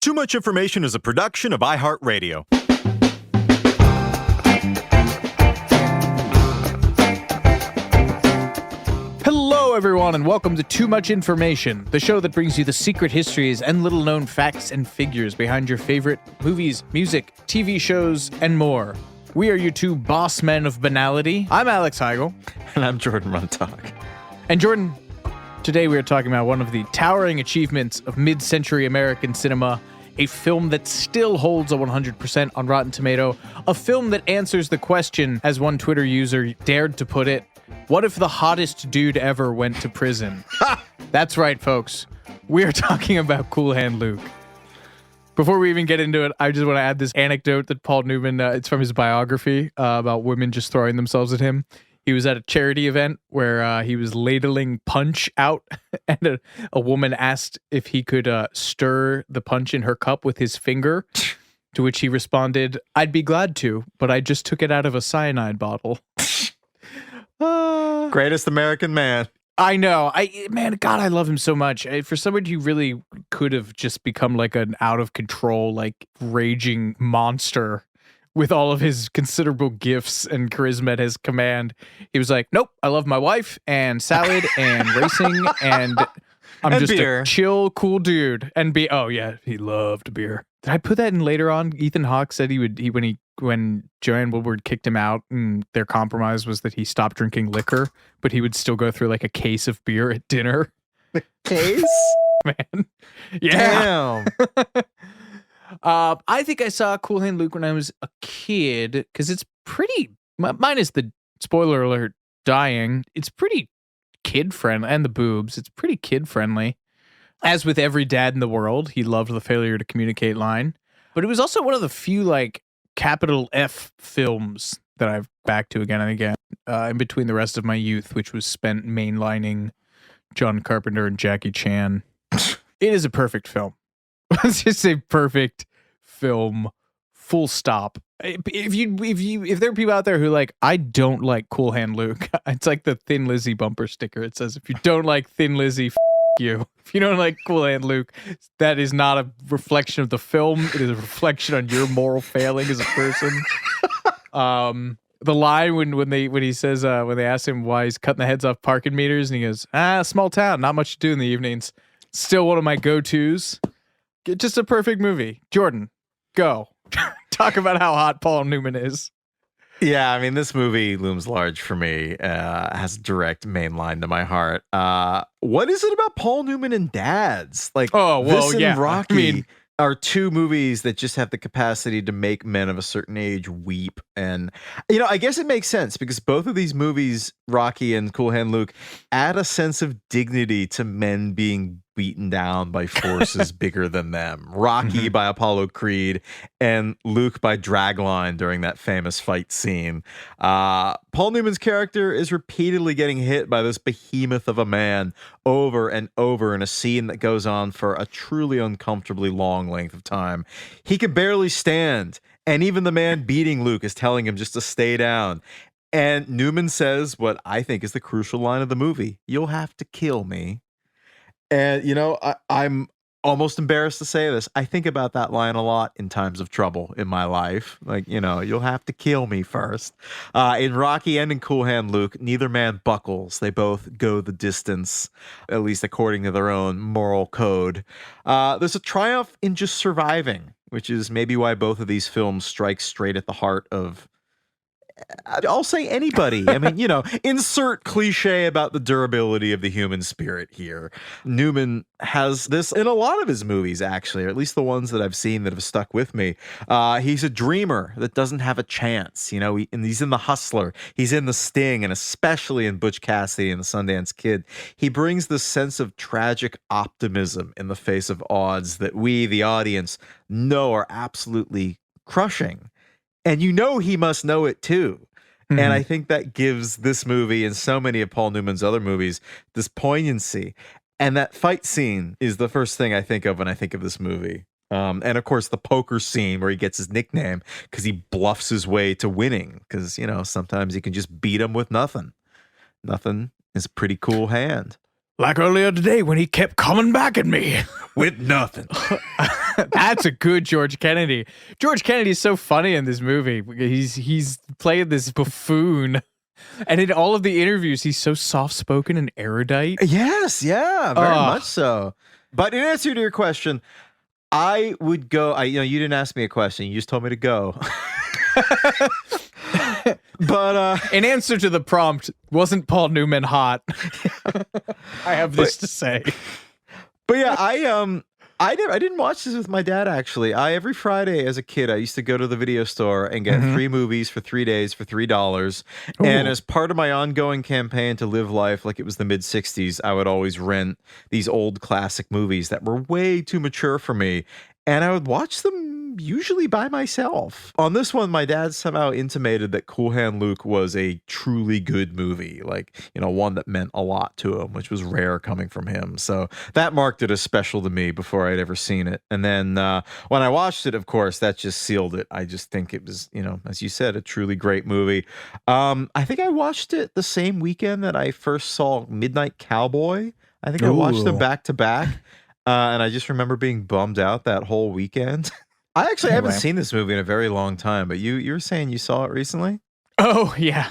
Too Much Information is a production of iHeart Radio. Hello, everyone, and welcome to Too Much Information, the show that brings you the secret histories and little-known facts and figures behind your favorite movies, music, TV shows, and more. We are your two boss men of banality. I'm Alex Heigl. And I'm Jordan Runtagh. And Jordan, today we are talking about one of the towering achievements of mid-century American cinema, a film that still holds a 100% on Rotten Tomato, a film that answers the question, as one Twitter user dared to put it, what if the hottest dude ever went to prison? That's right, folks. We are talking about Cool Hand Luke. Before we even get into it, I just want to add this anecdote that Paul Newman, it's from his biography about women just throwing themselves at him. He was at a charity event where he was ladling punch out, and a woman asked if he could stir the punch in her cup with his finger, to which he responded, "I'd be glad to, but I just took it out of a cyanide bottle." Greatest American man. I know. God, I love him so much. For somebody who really could have just become like an out of control, like raging monster with all of his considerable gifts and charisma at his command, he was like, nope, I love my wife and salad and racing and I'm just beer. A chill, cool dude. And oh yeah, he loved beer. Did I put that in later on? Ethan Hawke said when Joanne Woodward kicked him out and their compromise was that he stopped drinking liquor, but he would still go through like a case of beer at dinner. The case? Man. Yeah. Damn. I think I saw Cool Hand Luke when I was a kid because it's pretty, minus the spoiler alert dying, it's pretty kid friendly, and the boobs, it's pretty kid friendly. As with every dad in the world, he loved the failure to communicate line. But it was also one of the few like capital F films that I've back to again and again in between the rest of my youth, which was spent mainlining John Carpenter and Jackie Chan. It is a perfect film. Let's just say perfect film, full stop. If there are people out there who like, I don't like Cool Hand Luke, it's like the Thin Lizzy bumper sticker. It says, if you don't like Thin Lizzy, you. If you don't like Cool Hand Luke, that is not a reflection of the film. It is a reflection on your moral failing as a person. The line when he says when they ask him why he's cutting the heads off parking meters, and he goes, small town, not much to do in the evenings. Still one of my go-tos. Just a perfect movie. Jordan, go. Talk about how hot Paul Newman is. Yeah, I mean, this movie looms large for me. Has a direct main line to my heart. What is it about Paul Newman and dads? Like, this and Rocky are two movies that just have the capacity to make men of a certain age weep. And, I guess it makes sense because both of these movies, Rocky and Cool Hand Luke, add a sense of dignity to men being beaten down by forces bigger than them. Rocky by Apollo Creed and Luke by Dragline during that famous fight scene. Paul Newman's character is repeatedly getting hit by this behemoth of a man over and over in a scene that goes on for a truly uncomfortably long length of time. He can barely stand, and even the man beating Luke is telling him just to stay down. And Newman says what I think is the crucial line of the movie: "You'll have to kill me." And, I'm almost embarrassed to say this. I think about that line a lot in times of trouble in my life. Like, you'll have to kill me first. In Rocky and in Cool Hand Luke, neither man buckles. They both go the distance, at least according to their own moral code. There's a triumph in just surviving, which is maybe why both of these films strike straight at the heart of, I'll say, anybody. I mean, insert cliche about the durability of the human spirit here. Newman has this in a lot of his movies, actually, or at least the ones that I've seen that have stuck with me. He's a dreamer that doesn't have a chance, and he's in The Hustler. He's in The Sting, and especially in Butch Cassidy and The Sundance Kid. He brings this sense of tragic optimism in the face of odds that we, the audience, know are absolutely crushing. And he must know it too. Mm-hmm. And I think that gives this movie and so many of Paul Newman's other movies this poignancy. And that fight scene is the first thing I think of when I think of this movie. And of course, the poker scene where he gets his nickname because he bluffs his way to winning. Because, sometimes you can just beat him with nothing. Nothing is a pretty cool hand. Like earlier today when he kept coming back at me. With nothing. That's a good George Kennedy. George Kennedy is so funny in this movie. He's playing this buffoon. And in all of the interviews, he's so soft-spoken and erudite. Yes, yeah, very much so. But in answer to your question, I would go. You didn't ask me a question. You just told me to go. But in answer to the prompt, wasn't Paul Newman hot? I have this to say. But yeah, I didn't watch this with my dad, actually. Every Friday as a kid, I used to go to the video store and get 3 movies for 3 days for $3. Ooh. And as part of my ongoing campaign to live life like it was the mid-'60s, I would always rent these old classic movies that were way too mature for me. And I would watch them usually by myself. On this one, my dad somehow intimated that Cool Hand Luke was a truly good movie, like, one that meant a lot to him, which was rare coming from him. So that marked it as special to me before I'd ever seen it. And then when I watched it, of course, that just sealed it. I just think it was, as you said, a truly great movie. I think I watched it the same weekend that I first saw Midnight Cowboy. I think I watched them back to back. And I just remember being bummed out that whole weekend. I actually haven't seen this movie in a very long time, but you were saying you saw it recently? Oh, yeah.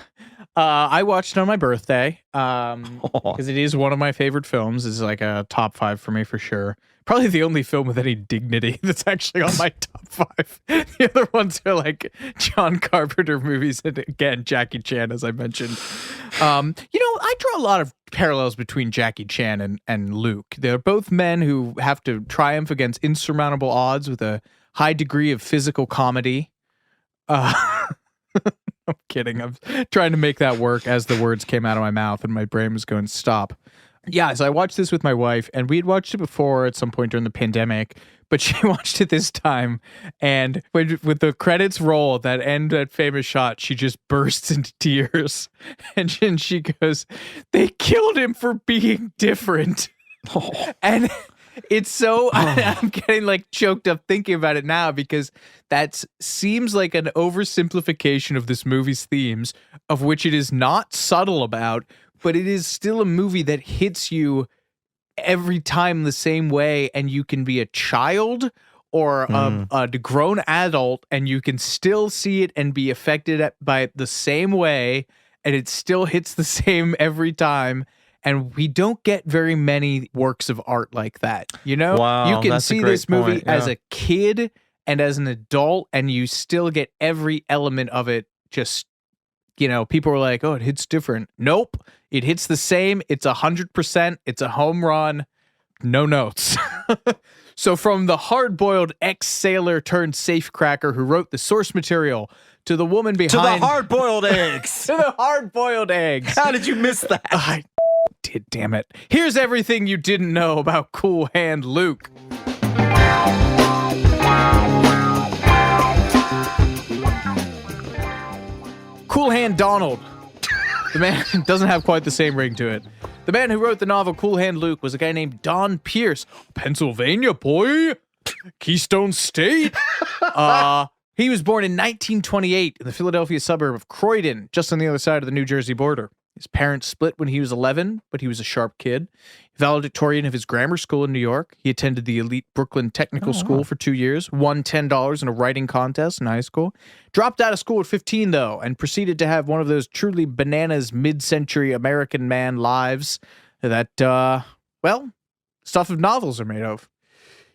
I watched it on my birthday because it is one of my favorite films. It's like a top 5 for me for sure. Probably the only film with any dignity that's actually on my top 5. The other ones are like John Carpenter movies and, again, Jackie Chan, as I mentioned. I draw a lot of parallels between Jackie Chan and Luke. They're both men who have to triumph against insurmountable odds with a high degree of physical comedy. I'm kidding. I'm trying to make that work as the words came out of my mouth and my brain was going, stop. Yeah, so I watched this with my wife, and we had watched it before at some point during the pandemic, but she watched it this time, and with the credits roll, that famous shot, she just bursts into tears, and she goes, they killed him for being different. Oh. And it's so, I'm getting like choked up thinking about it now, because that seems like an oversimplification of this movie's themes, of which it is not subtle about, but it is still a movie that hits you every time the same way, and you can be a child or a grown adult, and you can still see it and be affected by it the same way, and it still hits the same every time. And we don't get very many works of art like that. Wow, you can see this movie as a kid and as an adult, and you still get every element of it. Just, people were like, oh, it hits different. Nope. It hits the same. It's 100%. It's a home run. No notes. So from the hard-boiled ex-sailor-turned-safecracker who wrote the source material to the woman behind... To the hard-boiled eggs. To the hard-boiled eggs. How did you miss that? I did, damn it. Here's everything you didn't know about Cool Hand Luke. Cool Hand Donald. The man doesn't have quite the same ring to it. The man who wrote the novel Cool Hand Luke was a guy named Don Pierce. Pennsylvania, boy. Keystone State. He was born in 1928 in the Philadelphia suburb of Croydon, just on the other side of the New Jersey border. His parents split when he was 11, but he was a sharp kid. Valedictorian of his grammar school in New York. He attended the elite Brooklyn Technical School for 2 years, won $10 in a writing contest in high school. Dropped out of school at 15, though, and proceeded to have one of those truly bananas mid-century American man lives that, stuff of novels are made of.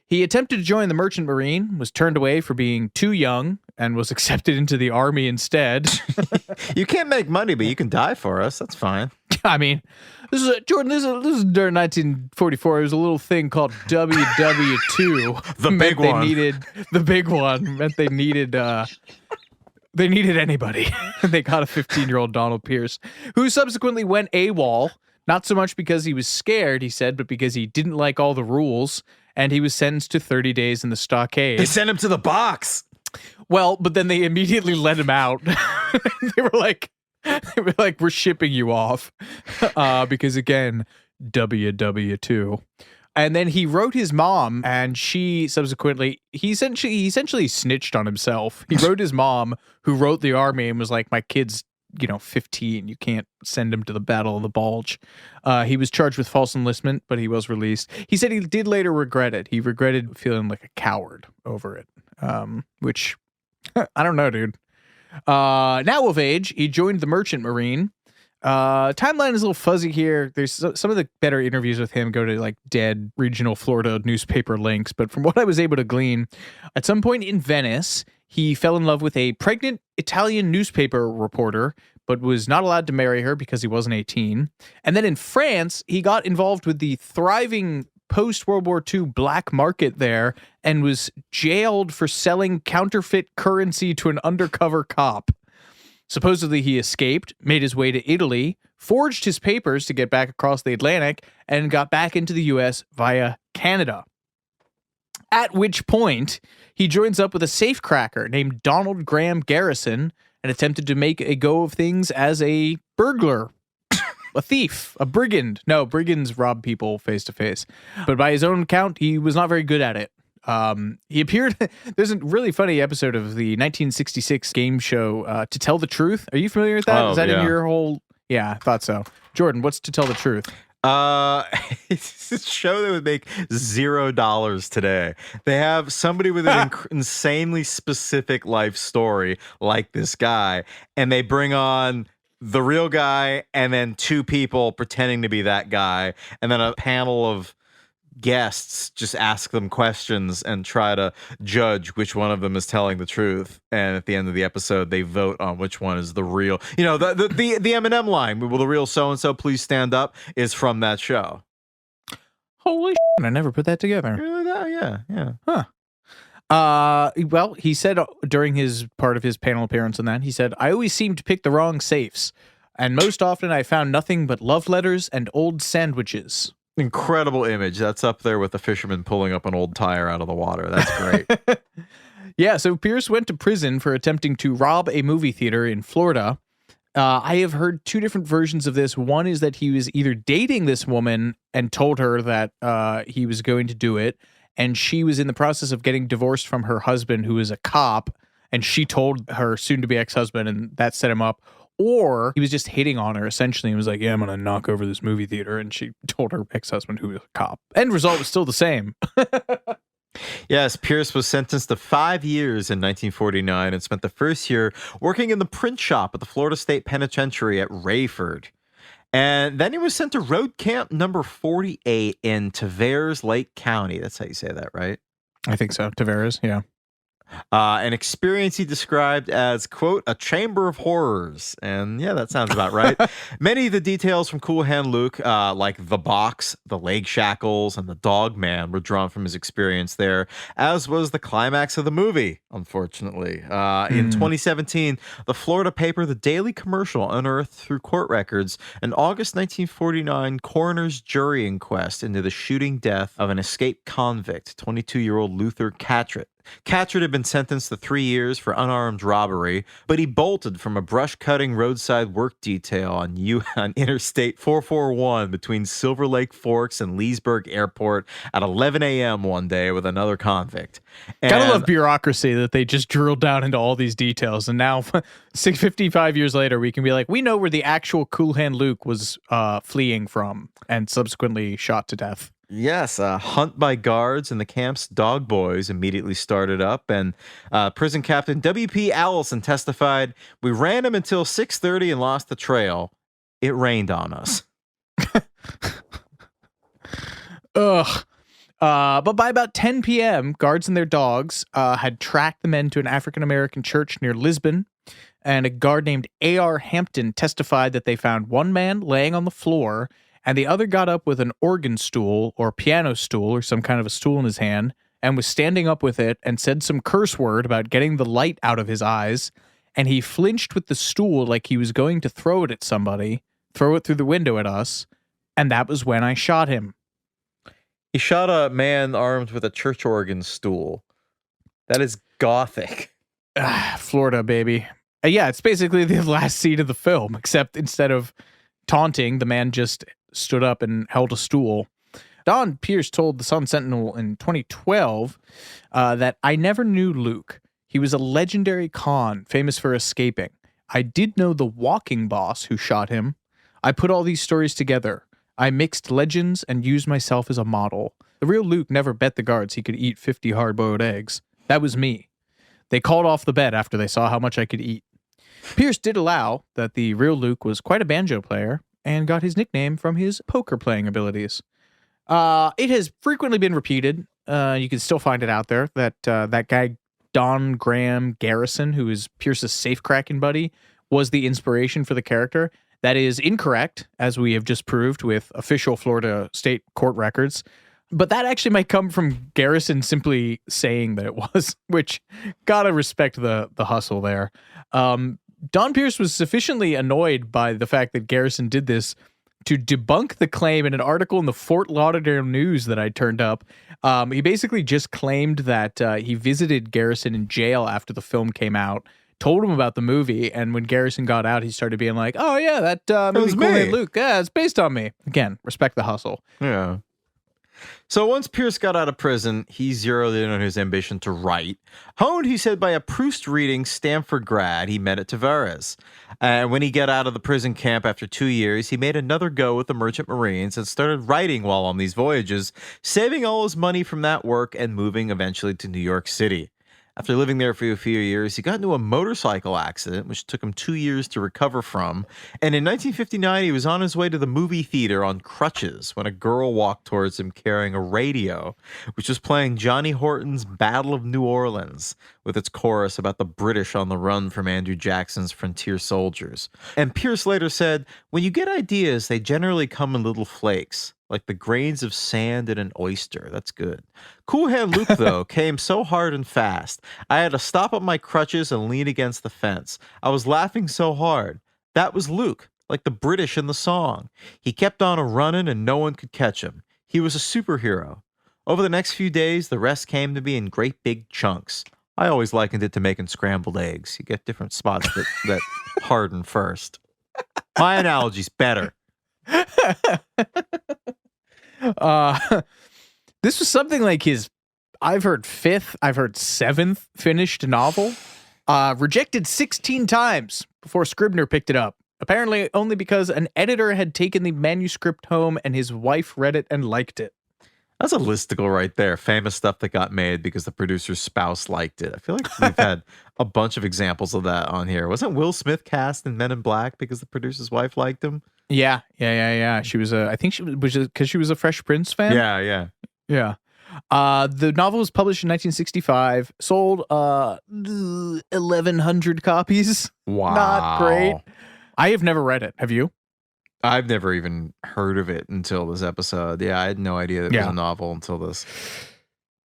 He attempted to join the Merchant Marine, was turned away for being too young, and was accepted into the Army instead. You can't make money, but you can die for us. That's fine. I mean, Jordan, this is during 1944. There was a little thing called WW2. The big one. The big one meant they needed anybody. They got a 15-year-old Donald Pierce, who subsequently went AWOL, not so much because he was scared, he said, but because he didn't like all the rules, and he was sentenced to 30 days in the stockade. They sent him to the box. Well, but then they immediately let him out. They were like, we're shipping you off. Because again, WW2. And then he wrote his mom, and she subsequently, he essentially snitched on himself. He wrote his mom, who wrote the Army, and was like, my kid's 15. You can't send him to the Battle of the Bulge. He was charged with false enlistment, but he was released. He said he did later regret it. He regretted feeling like a coward over it, which I don't know, dude. Now of age, he joined the Merchant Marine. Timeline is a little fuzzy here. There's some of the better interviews with him go to like dead regional Florida newspaper links, but from what I was able to glean, at some point in Venice, he fell in love with a pregnant Italian newspaper reporter, but was not allowed to marry her because he wasn't 18. And then in France, he got involved with the thriving post-World War II black market there and was jailed for selling counterfeit currency to an undercover cop. Supposedly he escaped, made his way to Italy, forged his papers to get back across the Atlantic, and got back into the U.S. via Canada. At which point, he joins up with a safecracker named Donald Graham Garrison and attempted to make a go of things as a burglar, a thief, a brigand. No, brigands rob people face to face. But by his own account, he was not very good at it. He appeared, there's a really funny episode of the 1966 game show, To Tell the Truth. Are you familiar with that? Is that in your whole, yeah, I thought so. Jordan, what's To Tell the Truth? It's a show that would make $0 today. They have somebody with an insanely specific life story like this guy, and they bring on the real guy and then two people pretending to be that guy, and then a panel of guests just ask them questions and try to judge which one of them is telling the truth. And at the end of the episode, they vote on which one is the real. You know, the Eminem line, "Will the real so-and-so please stand up?" is from that show. Holy shit, I never put that together. Yeah. Huh. Well, he said during his part of his panel appearance on that, he said, "I always seem to pick the wrong safes, and most often I found nothing but love letters and old sandwiches." Incredible image. That's up there with the fisherman pulling up an old tire out of the water. That's great. Yeah, so Pierce went to prison for attempting to rob a movie theater in Florida. I have heard two different versions of this. One is that he was either dating this woman and told her that he was going to do it, and she was in the process of getting divorced from her husband, who is a cop, and she told her soon-to-be ex-husband, and that set him up. Or he was just hitting on her, essentially, and was like, "Yeah, I'm going to knock over this movie theater," and she told her ex-husband, who was a cop. End result was still the same. Yes, Pierce was sentenced to 5 years in 1949 and spent the first year working in the print shop at the Florida State Penitentiary at Rayford. And then he was sent to road camp number 48 in Tavares Lake County. That's how you say that, right? I think so. Tavares, yeah. An experience he described as, quote, "a chamber of horrors." And yeah, that sounds about right. Many of the details from Cool Hand Luke, like the box, the leg shackles, and the dog man, were drawn from his experience there, as was the climax of the movie, unfortunately. In 2017, the Florida paper The Daily Commercial unearthed through court records an August 1949 coroner's jury inquest into the shooting death of an escaped convict, 22-year-old Luther Catrett. Catrett had been sentenced to 3 years for unarmed robbery, but he bolted from a brush-cutting roadside work detail on Interstate 441 between Silver Lake Forks and Leesburg Airport at 11 a.m. one day with another convict. Gotta love bureaucracy that they just drilled down into all these details, and now 55 years later, we can be like, we know where the actual Cool Hand Luke was fleeing from and subsequently shot to death. Yes, a hunt by guards and the camp's dog boys immediately started up, and prison captain W.P. Allison testified, "We ran him until 6:30 and lost the trail. It rained on us." Ugh. But by about 10 p.m., guards and their dogs had tracked the men to an African-American church near Lisbon, and a guard named A.R. Hampton testified that they found one man laying on the floor, and the other got up with an organ stool or piano stool or some kind of a stool in his hand and was standing up with it and said some curse word about getting the light out of his eyes. And he flinched with the stool like he was going to throw it at somebody, throw it through the window at us. And that was when I shot him. He shot a man armed with a church organ stool. That is gothic. Florida, baby. Yeah, it's basically the last scene of the film, except instead of taunting, the man just stood up and held a stool. Don Pierce told the Sun Sentinel in 2012 that I never knew Luke. He was a legendary con, famous for escaping. I did know the walking boss who shot him. I put all these stories together. I mixed legends and used myself as a model. The real Luke never bet the guards he could eat 50 hard-boiled eggs. That was me. They called off the bet after they saw how much I could eat. Pierce did allow that the real Luke was quite a banjo player and got his nickname from his poker-playing abilities. It has frequently been repeated, you can still find it out there, that that guy Don Graham Garrison, who is Pierce's safecracking buddy, was the inspiration for the character. That is incorrect, as we have just proved with official Florida state court records. But that actually might come from Garrison simply saying that it was, which gotta respect the hustle there. Don Pierce was sufficiently annoyed by the fact that Garrison did this to debunk the claim in an article in the Fort Lauderdale News that I turned up. He basically just claimed that he visited Garrison in jail after the film came out, told him about the movie, and when Garrison got out, he started being like, "Oh yeah, that movie Cool Hand Luke, yeah, it's based on me." Again, respect the hustle. Yeah. So once Pierce got out of prison, he zeroed in on his ambition to write, honed, he said, by a Proust-reading Stanford grad he met at Tavares. And when he got out of the prison camp after 2 years, he made another go with the Merchant Marines and started writing while on these voyages, saving all his money from that work and moving eventually to New York City. After living there for a few years, he got into a motorcycle accident, which took him 2 years to recover from. And in 1959, he was on his way to the movie theater on crutches when a girl walked towards him carrying a radio, which was playing Johnny Horton's Battle of New Orleans, with its chorus about the British on the run from Andrew Jackson's Frontier Soldiers. And Pierce later said, "When you get ideas, they generally come in little flakes, like the grains of sand in an oyster." That's good. Cool Hand Luke, though, came so hard and fast. I had to stop on my crutches and lean against the fence. I was laughing so hard. That was Luke, like the British in the song. He kept on a-running and no one could catch him. He was a superhero. Over the next few days, the rest came to me in great big chunks. I always likened it to making scrambled eggs. You get different spots that harden first. My analogy's better. This was something like his, I've heard 5th, I've heard 7th finished novel. Rejected 16 times before Scribner picked it up. Apparently only because an editor had taken the manuscript home and his wife read it and liked it. That's a listicle right there. Famous stuff that got made because the producer's spouse liked it. I feel like we've had a bunch of examples of that on here. Wasn't Will Smith cast in Men in Black because the producer's wife liked him? Yeah. She was I think she was because she was a Fresh Prince fan. Yeah. The novel was published in 1965, sold 1,100 copies. Wow. Not great. I have never read it. Have you? I've never even heard of it until this episode. Yeah, I had no idea that it was a novel until this.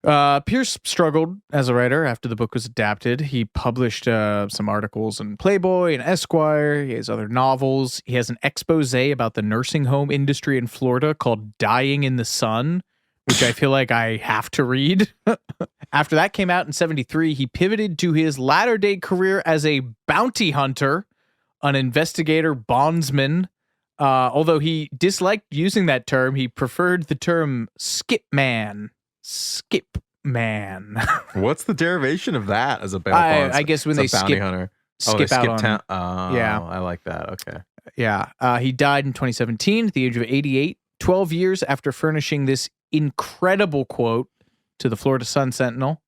Pierce struggled as a writer after the book was adapted. He published some articles in Playboy and Esquire. He has other novels. He has an expose about the nursing home industry in Florida called Dying in the Sun, which I feel like I have to read. After that came out in 1973, he pivoted to his latter-day career as a bounty hunter, an investigator bondsman. Although he disliked using that term, he preferred the term skip man. Skip man. What's the derivation of that as a bounty? I guess when they bounty hunter. Skip out on town. Yeah, I like that. Okay. Yeah. He died in 2017 at the age of 88, 12 years after furnishing this incredible quote to the Florida Sun Sentinel.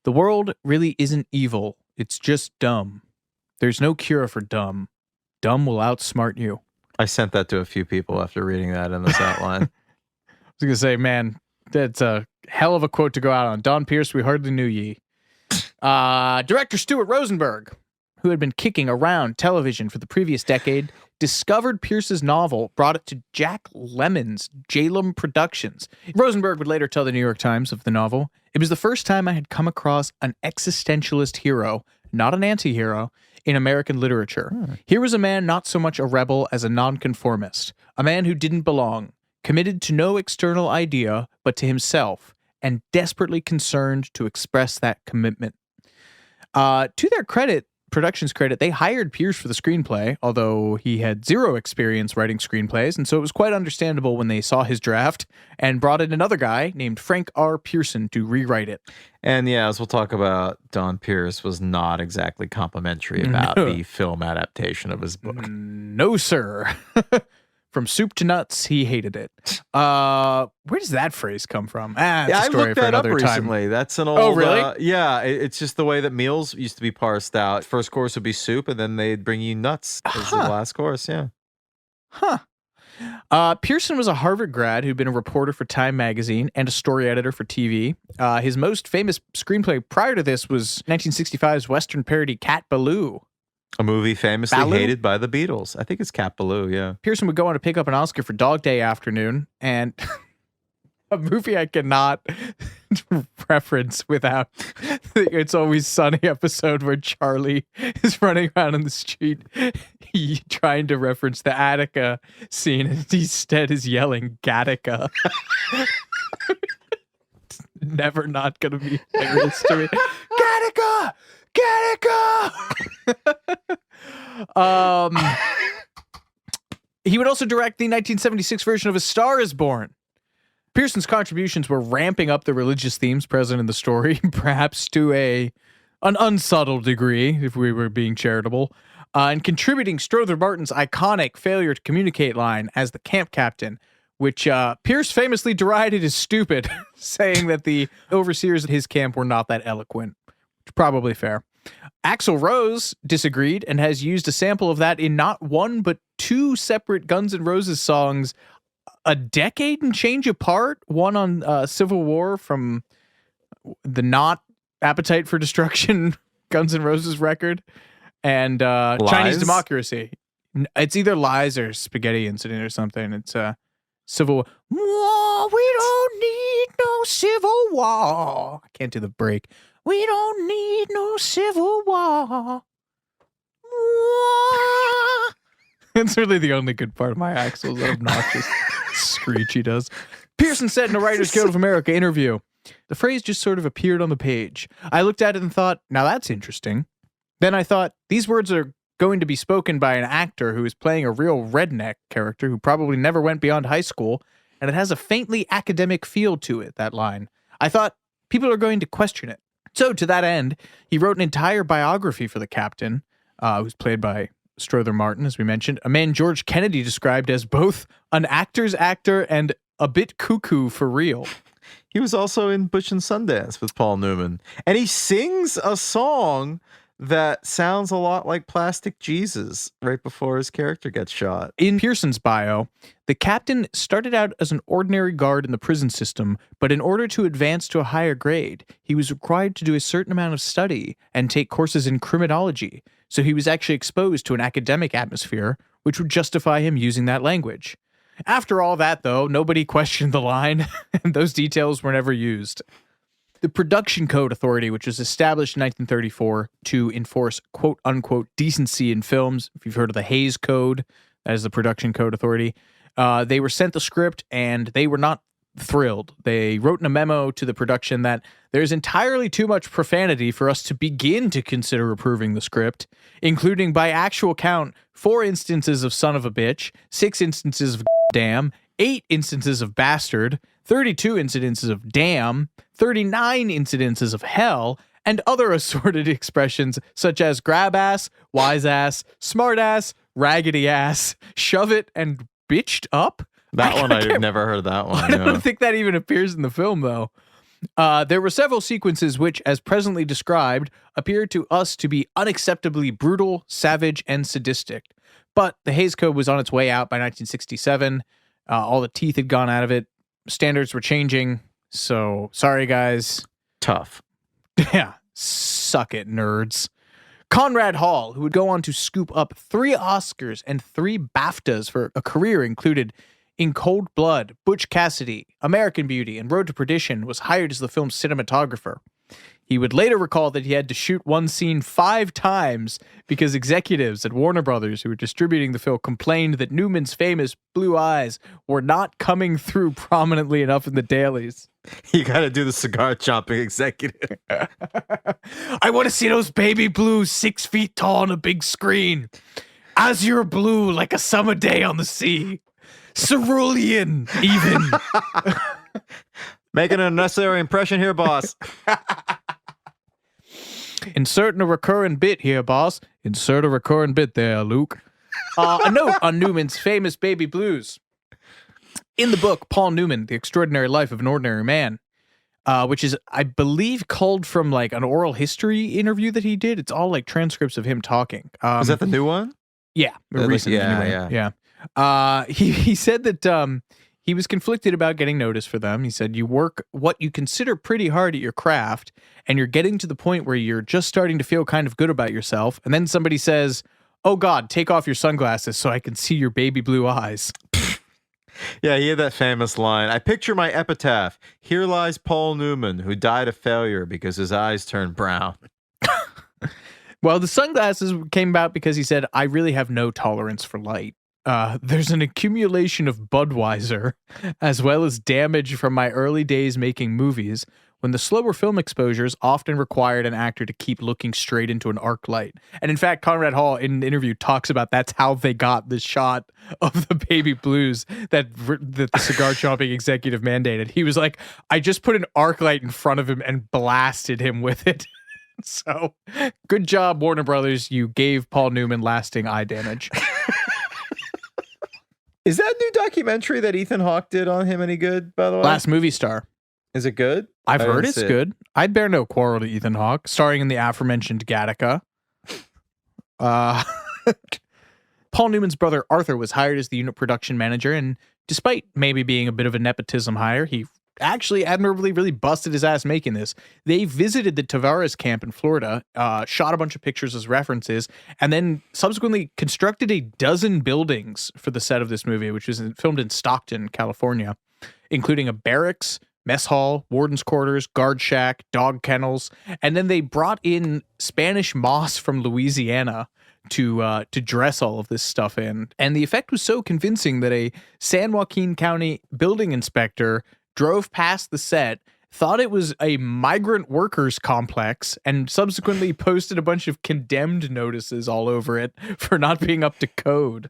"The world really isn't evil. It's just dumb. There's no cure for dumb. Dumb will outsmart you." I sent that to a few people after reading that in this outline. I was going to say, man, that's a hell of a quote to go out on. Don Pierce, we hardly knew ye. Director Stuart Rosenberg, who had been kicking around television for the previous decade, discovered Pierce's novel, brought it to Jack Lemmon's Jalem Productions. Rosenberg would later tell the New York Times of the novel, "It was the first time I had come across an existentialist hero, not an anti-hero, in American literature. Here was a man not so much a rebel as a nonconformist, a man who didn't belong, committed to no external idea but to himself, and desperately concerned to express that commitment." To their credit, Productions credit, they hired Pierce for the screenplay, although he had zero experience writing screenplays, and so it was quite understandable when they saw his draft and brought in another guy named Frank R. Pearson to rewrite it. And yeah, as we'll talk about, Don Pierce was not exactly complimentary about the film adaptation of his book. No, sir. From soup to nuts, he hated it. Where does that phrase come from? It's a story I looked that up recently. Time. That's an old... Oh, really? It's just the way that meals used to be parsed out. First course would be soup, and then they'd bring you nuts as the last course, yeah. Pearson was a Harvard grad who'd been a reporter for Time magazine and a story editor for TV. His most famous screenplay prior to this was 1965's Western parody Cat Ballou. A movie famously hated by the Beatles. I think it's Cat Ballou, yeah. Pearson would go on to pick up an Oscar for Dog Day Afternoon, and a movie I cannot reference without the It's Always Sunny episode where Charlie is running around in the street trying to reference the Attica scene, and instead is yelling Gattaca. Never not gonna be hilarious to me. Gattaca! He would also direct the 1976 version of A Star Is Born. Pearson's contributions were ramping up the religious themes present in the story, perhaps to an unsubtle degree, if we were being charitable, and contributing Strother Martin's iconic failure to communicate line as the camp captain, which Pierce famously derided as stupid, saying that the overseers at his camp were not that eloquent. Probably fair. Axl Rose disagreed and has used a sample of that in not one but two separate Guns N' Roses songs a decade and change apart. One on Civil War from the not Appetite for Destruction Guns N' Roses record, and Chinese Democracy. It's either Lies or Spaghetti Incident or something. It's Civil War. We don't need no Civil War. I can't do the break. We don't need no Civil War. It's really the only good part of my Axl's obnoxious screech he does. Pearson said in a Writers Guild of America interview, the phrase just sort of appeared on the page. I looked at it and thought, now that's interesting. Then I thought, these words are going to be spoken by an actor who is playing a real redneck character who probably never went beyond high school, and it has a faintly academic feel to it, that line. I thought, people are going to question it. So, to that end, he wrote an entire biography for the captain, who's played by Strother Martin, as we mentioned, a man George Kennedy described as both an actor's actor and a bit cuckoo for real. He was also in Bush and Sundance with Paul Newman. And he sings a song that sounds a lot like Plastic Jesus right before his character gets shot. In Pearson's bio, the captain started out as an ordinary guard in the prison system, but in order to advance to a higher grade, he was required to do a certain amount of study and take courses in criminology, so he was actually exposed to an academic atmosphere, which would justify him using that language. After all that, though, nobody questioned the line, and those details were never used. The Production Code Authority, which was established in 1934 to enforce quote-unquote decency in films, if you've heard of the Heigl Code, that is the Production Code Authority, they were sent the script and they were not thrilled. They wrote in a memo to the production that there's entirely too much profanity for us to begin to consider approving the script, including by actual count 4 instances of son of a bitch, 6 instances of damn, 8 instances of bastard, 32 incidences of damn, 39 incidences of hell, and other assorted expressions such as grab ass, wise ass, smart ass, raggedy ass, shove it, and bitched up. I've never heard that one. I don't think that even appears in the film, though. There were several sequences which, as presently described, appeared to us to be unacceptably brutal, savage, and sadistic. But the Heigl Code was on its way out by 1967. All the teeth had gone out of it. Standards were changing. So, sorry, guys. Tough. Yeah. Suck it, nerds. Conrad Hall, who would go on to scoop up 3 Oscars and 3 BAFTAs for a career included in Cold Blood, Butch Cassidy, American Beauty, and Road to Perdition, was hired as the film's cinematographer. He would later recall that he had to shoot one scene 5 times because executives at Warner Brothers who were distributing the film complained that Newman's famous blue eyes were not coming through prominently enough in the dailies. You got to do the cigar chopping executive. I I want to see those baby blues 6 feet tall on a big screen. Azure blue like a summer day on the sea. Cerulean, even. Making an unnecessary impression here, boss. Inserting a recurring bit here, boss. Insert a recurring bit there, Luke. A note on Newman's famous baby blues. In the book, Paul Newman, The Extraordinary Life of an Ordinary Man, which is, I believe, culled from like an oral history interview that he did. It's all like transcripts of him talking. Is that the new one? Yeah, recent. Yeah. He said that he was conflicted about getting notice for them. He said, you work what you consider pretty hard at your craft, and you're getting to the point where you're just starting to feel kind of good about yourself. And then somebody says, oh God, take off your sunglasses so I can see your baby blue eyes. Yeah, he had that famous line. I picture my epitaph. Here lies Paul Newman, who died of failure because his eyes turned brown. Well, the sunglasses came about because he said, I really have no tolerance for light. There's an accumulation of Budweiser, as well as damage from my early days making movies, when the slower film exposures often required an actor to keep looking straight into an arc light. And in fact, Conrad Hall, in an interview, talks about that's how they got the shot of the baby blues that the cigar chomping executive mandated. He was like, I just put an arc light in front of him and blasted him with it. So, good job, Warner Brothers. You gave Paul Newman lasting eye damage. Is that new documentary that Ethan Hawke did on him any good, by the way? Last Movie Star. Is it good? I've heard it's good. I'd bear no quarrel to Ethan Hawke, starring in the aforementioned Gattaca. Paul Newman's brother Arthur was hired as the unit production manager, and despite maybe being a bit of a nepotism hire, he actually admirably really busted his ass making this. They visited the Tavares camp in Florida, shot a bunch of pictures as references, and then subsequently constructed a dozen buildings for the set of this movie, which was filmed in Stockton, California, including a barracks, mess hall, warden's quarters, guard shack, dog kennels, and then they brought in Spanish moss from Louisiana to dress all of this stuff in. And the effect was so convincing that a San Joaquin County building inspector drove past the set, thought it was a migrant workers complex, and subsequently posted a bunch of condemned notices all over it for not being up to code.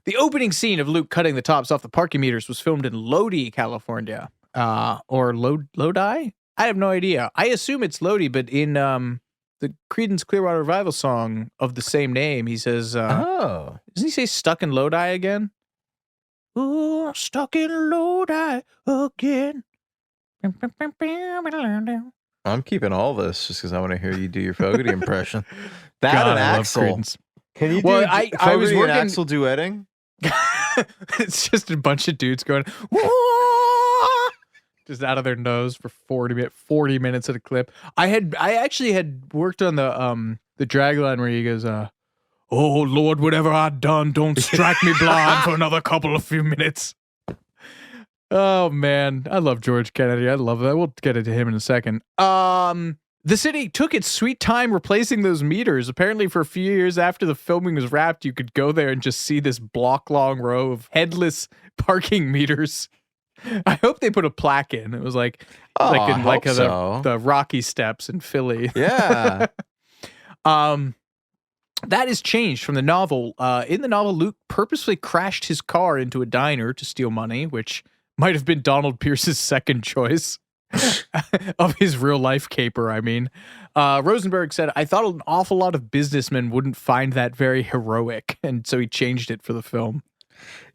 The opening scene of Luke cutting the tops off the parking meters was filmed in Lodi, California. Or Lodi? I have no idea. I assume it's Lodi, but in the Creedence Clearwater Revival song of the same name, he says, doesn't he say stuck in Lodi again? Ooh, stuck in Lodi again. I'm keeping all this just because I want to hear you do your Fogarty impression. That God, and I Axel. Creedence. Can you do I was working... and Axel duetting? It's just a bunch of dudes going, just out of their nose for 40 minutes at a clip. I actually had worked on the drag line where he goes, oh Lord, whatever I've done, don't strike me blind for another few minutes. Oh man, I love George Kennedy. I love that. We'll get into him in a second. The city took its sweet time replacing those meters. Apparently for a few years after the filming was wrapped, you could go there and just see this block-long row of headless parking meters. I hope they put a plaque in. It was like the Rocky Steps in Philly. Yeah. That is changed from the novel. In the novel, Luke purposely crashed his car into a diner to steal money, which might have been Donald Pierce's second choice of his real-life caper, I mean. Rosenberg said, I thought an awful lot of businessmen wouldn't find that very heroic, and so he changed it for the film.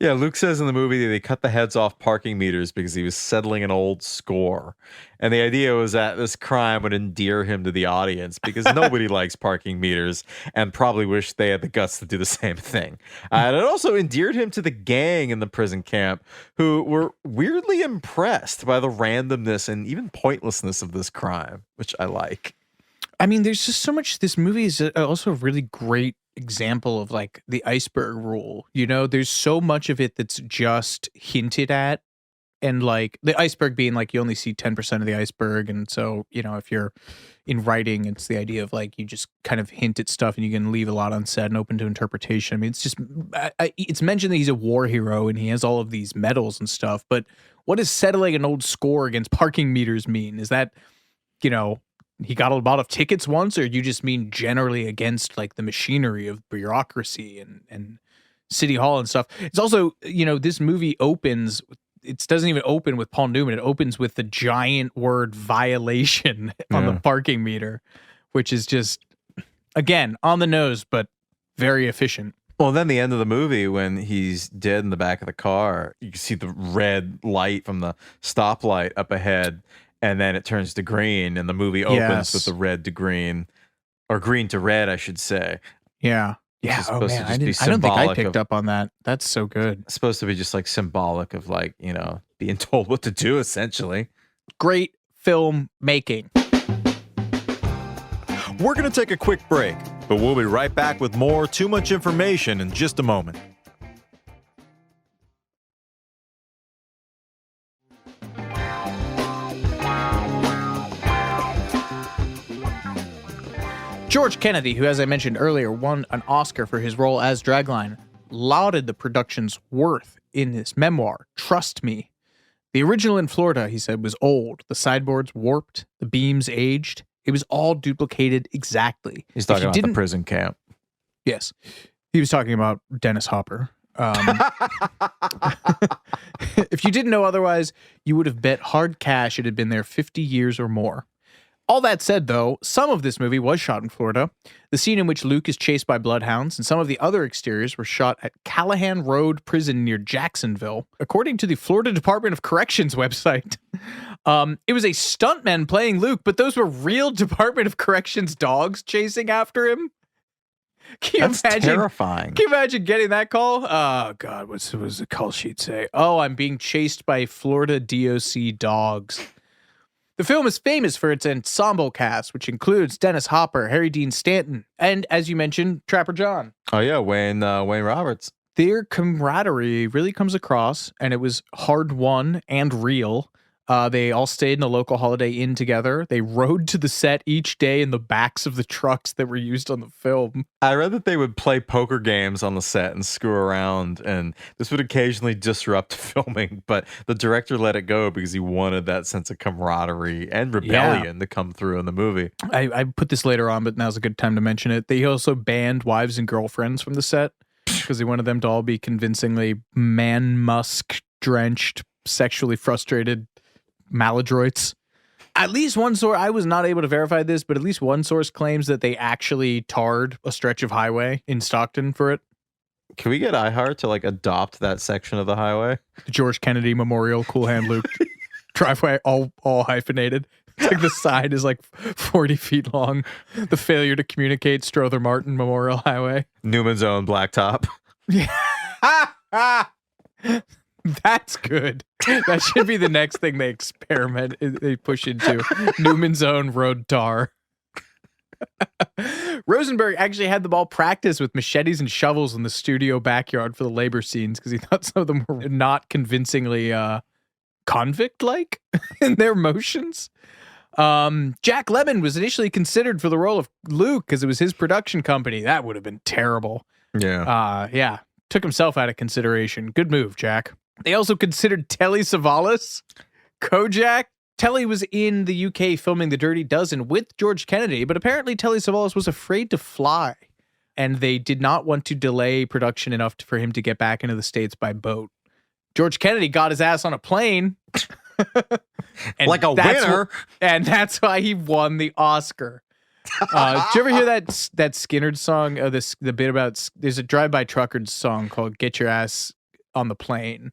Yeah, Luke says in the movie that they cut the heads off parking meters because he was settling an old score. And the idea was that this crime would endear him to the audience because nobody likes parking meters and probably wish they had the guts to do the same thing. And it also endeared him to the gang in the prison camp who were weirdly impressed by the randomness and even pointlessness of this crime, which I like. I mean, there's just so much. This movie is also a really great example of like the iceberg rule. You know, there's so much of it that's just hinted at, and like the iceberg being like you only see 10% of the iceberg. And so, you know, if you're in writing, it's the idea of like you just kind of hint at stuff and you can leave a lot unsaid and open to interpretation. I mean, it's just it's mentioned that he's a war hero and he has all of these medals and stuff. But what does settling an old score against parking meters mean? Is that, you know, he got a lot of tickets once, or you just mean generally against like the machinery of bureaucracy and City Hall and stuff. It's also, this movie opens, it doesn't even open with Paul Newman. It opens with the giant word violation on the parking meter, which is just, again, on the nose, but very efficient. Well, then the end of the movie, when he's dead in the back of the car, you can see the red light from the stoplight up ahead, and then it turns to green, and the movie opens with the red to green, or green to red, I should say. Yeah. Yeah. Oh man, I don't think I picked up on that. That's so good. It's supposed to be just like symbolic of like, being told what to do, essentially. Great film making. We're going to take a quick break, but we'll be right back with more Too Much Information in just a moment. George Kennedy, who, as I mentioned earlier, won an Oscar for his role as Dragline, lauded the production's worth in his memoir, Trust Me. The original in Florida, he said, was old. The sideboards warped, the beams aged. It was all duplicated exactly. He's talking about the prison camp. Yes. He was talking about Dennis Hopper. If you didn't know otherwise, you would have bet hard cash it had been there 50 years or more. All that said, though, some of this movie was shot in Florida. The scene in which Luke is chased by bloodhounds and some of the other exteriors were shot at Callahan Road Prison near Jacksonville. According to the Florida Department of Corrections website, it was a stuntman playing Luke, but those were real Department of Corrections dogs chasing after him. That's terrifying. Can you imagine getting that call? Oh, God, what was the call sheet say? Oh, I'm being chased by Florida DOC dogs. The film is famous for its ensemble cast, which includes Dennis Hopper, Harry Dean Stanton, and, as you mentioned, Trapper John. Oh, yeah, Wayne Roberts. Their camaraderie really comes across, and it was hard-won and real. They all stayed in a local Holiday Inn together. They rode to the set each day in the backs of the trucks that were used on the film. I read that they would play poker games on the set and screw around, and this would occasionally disrupt filming, but the director let it go because he wanted that sense of camaraderie and rebellion to come through in the movie. I put this later on, but now's a good time to mention it. They also banned wives and girlfriends from the set because he wanted them to all be convincingly man-musk-drenched, sexually frustrated maladroits. At least one source, I was not able to verify this, but at least one source claims that they actually tarred a stretch of highway in Stockton for it. Can we get iHeart to like adopt that section of the highway? The George Kennedy Memorial Cool Hand Luke driveway, all hyphenated. It's like the side is like 40 feet long. The failure to communicate, Strother Martin Memorial Highway. Newman's Own Blacktop. Yeah. That's good. That should be the next thing they experiment, they push into. Newman's Own Road Tar. Rosenberg actually had them all practice with machetes and shovels in the studio backyard for the labor scenes because he thought some of them were not convincingly convict-like in their motions. Jack Lemmon was initially considered for the role of Luke because it was his production company. That would have been terrible. Yeah. Took himself out of consideration. Good move, Jack. They also considered Telly Savalas, Kojak. Telly was in the UK filming The Dirty Dozen with George Kennedy, but apparently Telly Savalas was afraid to fly, and they did not want to delay production enough for him to get back into the States by boat. George Kennedy got his ass on a plane. Like a winner. And that's why he won the Oscar. Did you ever hear that Skynyrd song? The bit about, there's a Drive-By Truckers song called "Get Your Ass on the Plane"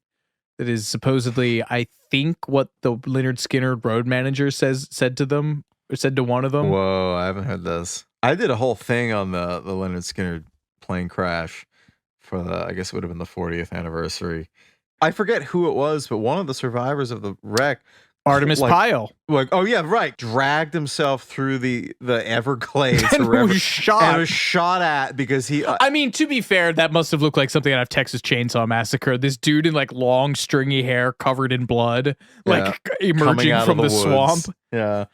that is supposedly, I think, what the Lynyrd Skynyrd road manager said to them, or said to one of them. Whoa, I haven't heard this. I did a whole thing on the Lynyrd Skynyrd plane crash for I guess it would have been the 40th anniversary. I forget who it was, but one of the survivors of the wreck, Artemis Pyle. Oh yeah, right. Dragged himself through the Everglades and was shot at because he. I mean, to be fair, that must have looked like something out of Texas Chainsaw Massacre. This dude in like long, stringy hair covered in blood, emerging from the swamp. Yeah.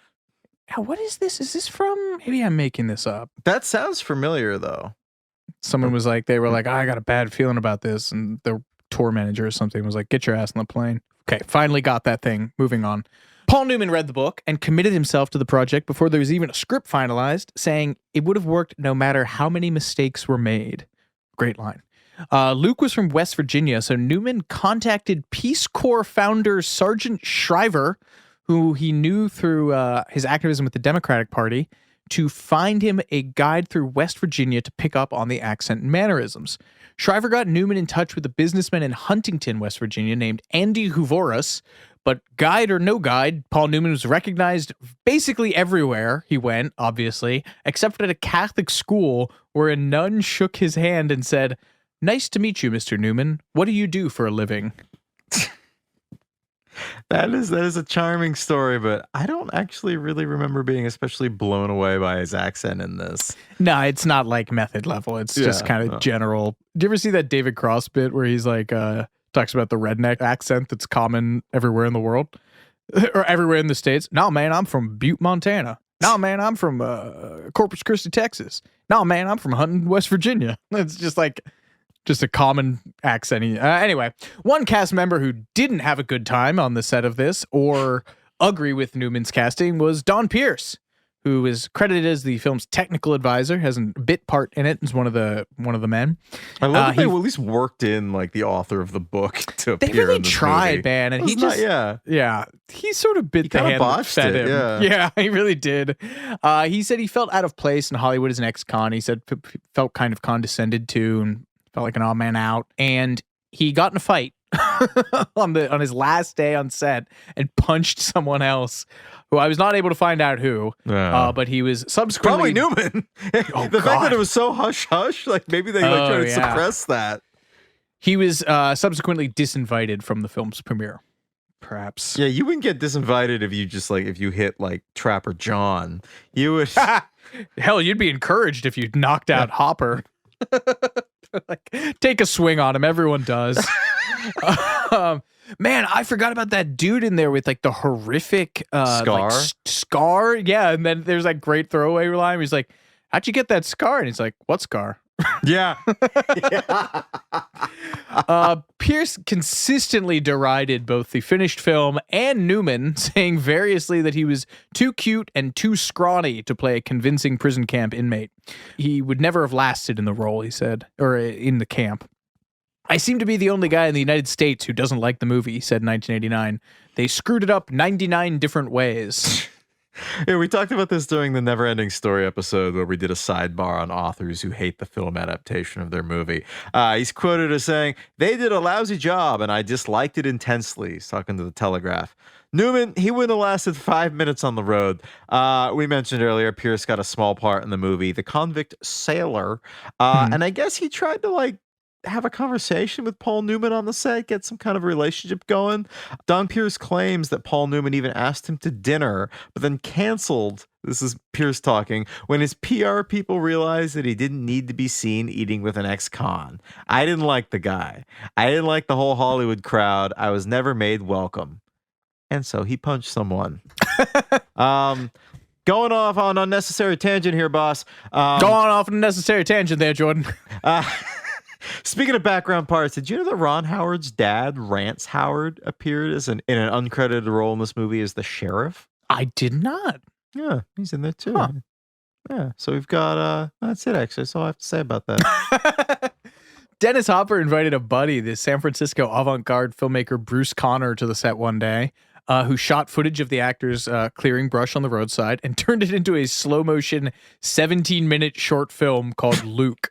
Now, what is this? Is this from? Maybe I'm making this up. That sounds familiar, though. Someone was like, they were like, I got a bad feeling about this, and the tour manager or something was like, get your ass on the plane. Okay, finally got that thing. Moving on. Paul Newman read the book and committed himself to the project before there was even a script finalized, saying it would have worked no matter how many mistakes were made. Great line. Luke was from West Virginia, so Newman contacted Peace Corps founder Sergeant Shriver, who he knew through his activism with the Democratic Party, to find him a guide through West Virginia to pick up on the accent and mannerisms. Shriver got Newman in touch with a businessman in Huntington, West Virginia, named Andy Hoovoris. But guide or no guide, Paul Newman was recognized basically everywhere he went, obviously, except at a Catholic school where a nun shook his hand and said, "Nice to meet you, Mr. Newman. What do you do for a living?" That is a charming story, but I don't actually really remember being especially blown away by his accent in this. No, it's not like method level. It's just kind of general. Do you ever see that David Cross bit where he's like, talks about the redneck accent that's common everywhere in the world or everywhere in the States? No, man, I'm from Butte, Montana. No, man, I'm from Corpus Christi, Texas. No, man, I'm from Huntington, West Virginia. It's just a common accent. Anyway, one cast member who didn't have a good time on the set of this or agree with Newman's casting was Don Pierce, who is credited as the film's technical advisor, has a bit part in it, is one of the men. I love that they at least worked in like the author of the book to appear. They really in this tried, movie. man, and he he sort of bit the hand that fed him. Yeah, he really did. He said he felt out of place in Hollywood as an ex-con. He said felt kind of condescended to and felt like an odd man out, and he got in a fight on his last day on set and punched someone else who I was not able to find out who, but he was subsequently... Probably Newman. The fact that it was so hush-hush, like maybe they tried to suppress that. He was subsequently disinvited from the film's premiere, perhaps. Yeah, you wouldn't get disinvited if you just if you hit Trapper John. You would... Hell, you'd be encouraged if you knocked out Hopper. Take a swing on him. Everyone does. Man, I forgot about that dude in there with the horrific scar. Scar, yeah. And then there's great throwaway line. He's like, "How'd you get that scar?" And he's like, "What scar?" Yeah. Pierce consistently derided both the finished film and Newman, saying variously that he was too cute and too scrawny to play a convincing prison camp inmate. He would never have lasted in the role, he said, or in the camp. "I seem to be the only guy in the United States who doesn't like the movie," he said in 1989. "They screwed it up 99 different ways." Yeah, we talked about this during the Never Ending Story episode where we did a sidebar on authors who hate the film adaptation of their movie. He's quoted as saying, "They did a lousy job and I disliked it intensely." He's talking to the Telegraph. Newman, he wouldn't have lasted 5 minutes on the road. We mentioned earlier, Pierce got a small part in the movie, the convict sailor. And I guess he tried to have a conversation with Paul Newman on the set, get some kind of relationship going. Don Pierce claims that Paul Newman even asked him to dinner, but then canceled, this is Pierce talking, when his PR people realized that he didn't need to be seen eating with an ex-con. "I didn't like the guy. I didn't like the whole Hollywood crowd. I was never made welcome." And so he punched someone. Going off on unnecessary tangent here, boss. Going off on a necessary tangent there, Jordan. Speaking of background parts, did you know that Ron Howard's dad, Rance Howard, appeared in an uncredited role in this movie as the sheriff? I did not. Yeah, he's in there too. Huh. Yeah, so we've got, that's it actually, that's all I have to say about that. Dennis Hopper invited a buddy, the San Francisco avant-garde filmmaker Bruce Conner, to the set one day, who shot footage of the actors clearing brush on the roadside and turned it into a slow-motion 17-minute short film called Luke.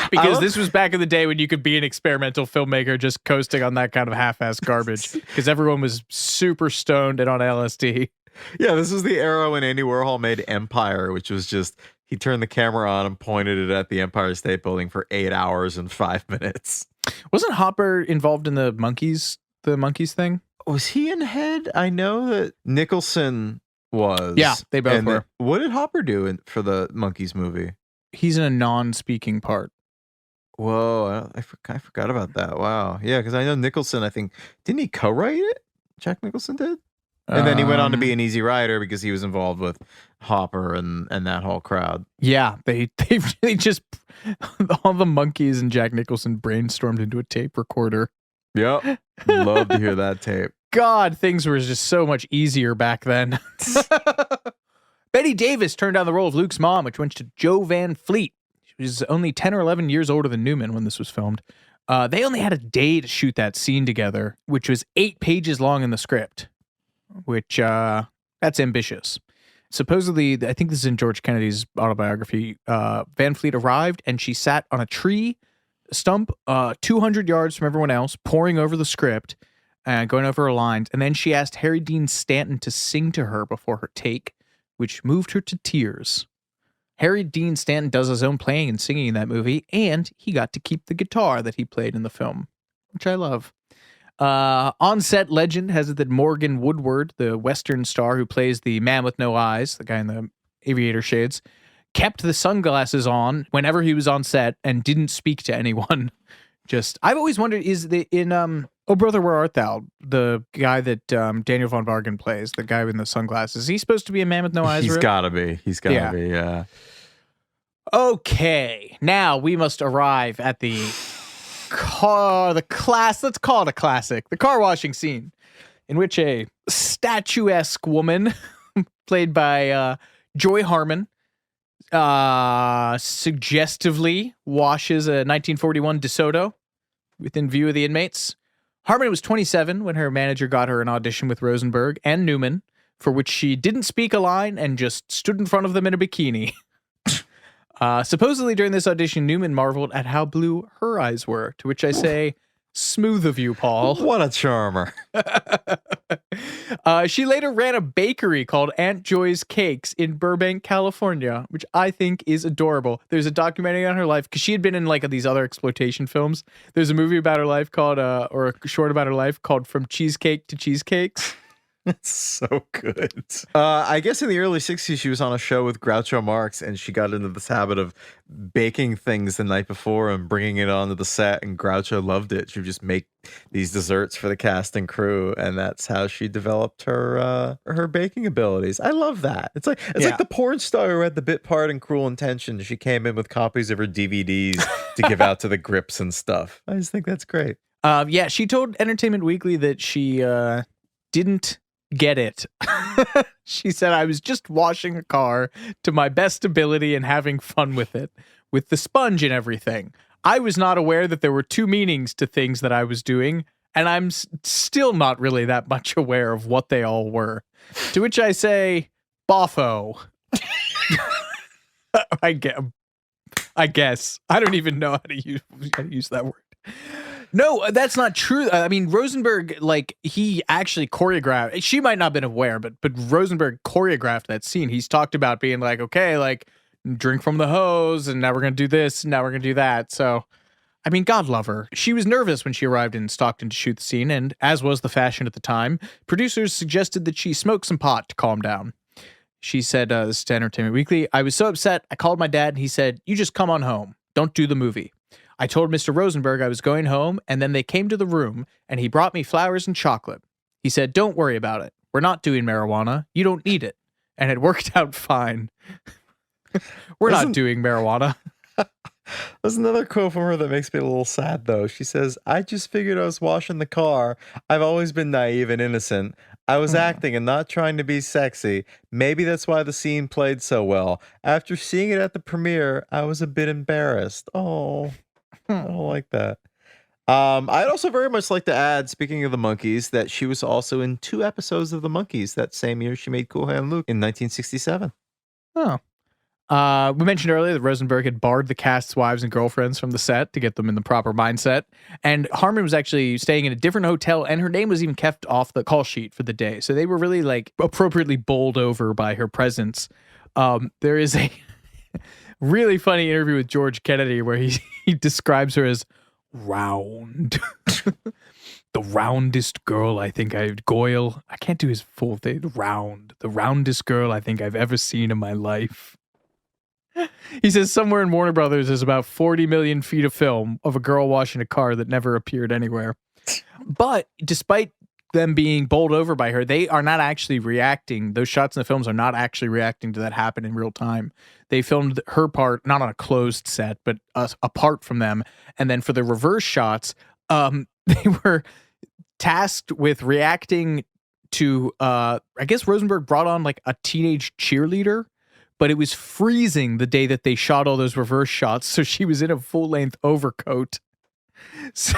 Because this was back in the day when you could be an experimental filmmaker just coasting on that kind of half-ass garbage because everyone was super stoned and on LSD. Yeah, this was the era when Andy Warhol made Empire, which was just, he turned the camera on and pointed it at the Empire State Building for 8 hours and 5 minutes. Wasn't Hopper involved in the Monkeys thing? Was he in Head? I know that Nicholson was. Yeah, they both were. What did Hopper do for the Monkeys movie? He's in a non-speaking part. Whoa, I forgot about that. Wow. Yeah, because I know Nicholson, I think, didn't he co-write it? Jack Nicholson did? And then he went on to be an Easy Rider because he was involved with Hopper and that whole crowd. Yeah, they really just, all the Monkeys and Jack Nicholson brainstormed into a tape recorder. Yep. Love to hear that tape. God, things were just so much easier back then. Betty Davis turned down the role of Luke's mom, which went to Jo Van Fleet. She was only 10 or 11 years older than Newman when this was filmed. They only had a day to shoot that scene together, which was 8 pages long in the script, which that's ambitious. Supposedly, I think this is in George Kennedy's autobiography, Van Fleet arrived and she sat on a tree stump 200 yards from everyone else, poring over the script and going over her lines. And then she asked Harry Dean Stanton to sing to her before her take, which moved her to tears. Harry Dean Stanton does his own playing and singing in that movie, and he got to keep the guitar that he played in the film, which I love. On-set legend has it that Morgan Woodward, the Western star who plays the man with no eyes, the guy in the aviator shades, kept the sunglasses on whenever he was on set and didn't speak to anyone. I've always wondered, in Oh Brother, Where Art Thou, the guy that Daniel von Bargen plays, the guy with the sunglasses, is he supposed to be a man with no eyes? He's gotta be. Yeah. Okay, now we must arrive at let's call it a classic, the car washing scene, in which a statuesque woman, played by Joy Harmon, suggestively washes a 1941 DeSoto within view of the inmates. Harmon was 27 when her manager got her an audition with Rosenberg and Newman, for which she didn't speak a line and just stood in front of them in a bikini. Supposedly during this audition, Newman marveled at how blue her eyes were, to which I say, smooth of you, Paul. What a charmer. She later ran a bakery called Aunt Joy's Cakes in Burbank, California, which I think is adorable. There's a documentary on her life because she had been in like these other exploitation films. There's a movie about her life called, or a short about her life called From Cheesecake to Cheesecakes. It's so good. I guess in the early 60s, she was on a show with Groucho Marx, and she got into this habit of baking things the night before and bringing it onto the set, and Groucho loved it. She would just make these desserts for the cast and crew, and that's how she developed her baking abilities. I love that. It's like the porn star who had the bit part in Cruel Intentions. She came in with copies of her DVDs to give out to the grips and stuff. I just think that's great. She told Entertainment Weekly that she didn't get it. She said, I was just washing a car to my best ability and having fun with it, with the sponge and everything. I was not aware that there were two meanings to things that I was doing, and I'm still not really that much aware of what they all were. To which I say, boffo. I guess. I don't even know how to use that word. No, that's not true. I mean, Rosenberg, he actually choreographed. She might not have been aware, but Rosenberg choreographed that scene. He's talked about being like, okay, drink from the hose, and now we're going to do this, and now we're going to do that. So, I mean, God love her. She was nervous when she arrived in Stockton to shoot the scene, and as was the fashion at the time, producers suggested that she smoke some pot to calm down. She said, this is to Entertainment Weekly, I was so upset, I called my dad, and he said, you just come on home. Don't do the movie. I told Mr. Rosenberg I was going home, and then they came to the room, and he brought me flowers and chocolate. He said, don't worry about it. We're not doing marijuana. You don't need it. And it worked out fine. We're not doing marijuana. There's another quote from her that makes me a little sad, though. She says, I just figured I was washing the car. I've always been naive and innocent. I was acting and not trying to be sexy. Maybe that's why the scene played so well. After seeing it at the premiere, I was a bit embarrassed. Oh, I don't like that. I'd also very much like to add, speaking of the Monkees, that she was also in 2 episodes of the Monkees that same year she made Cool Hand Luke in 1967. Oh. We mentioned earlier that Rosenberg had barred the cast's wives and girlfriends from the set to get them in the proper mindset. And Harmon was actually staying in a different hotel, and her name was even kept off the call sheet for the day. So they were really appropriately bowled over by her presence. There is a really funny interview with George Kennedy where he describes her as round. The roundest girl I can't do his full thing. The roundest girl I think I've ever seen in my life. He says somewhere in Warner Brothers there's about 40 million feet of film of a girl washing a car that never appeared anywhere. But despite them being bowled over by her, they are not actually reacting. Those shots in the films are not actually reacting to that happen in real time. They filmed her part, not on a closed set, but apart from them. And then for the reverse shots, they were tasked with reacting to, I guess Rosenberg brought on like a teenage cheerleader, but it was freezing the day that they shot all those reverse shots. So she was in a full-length overcoat. So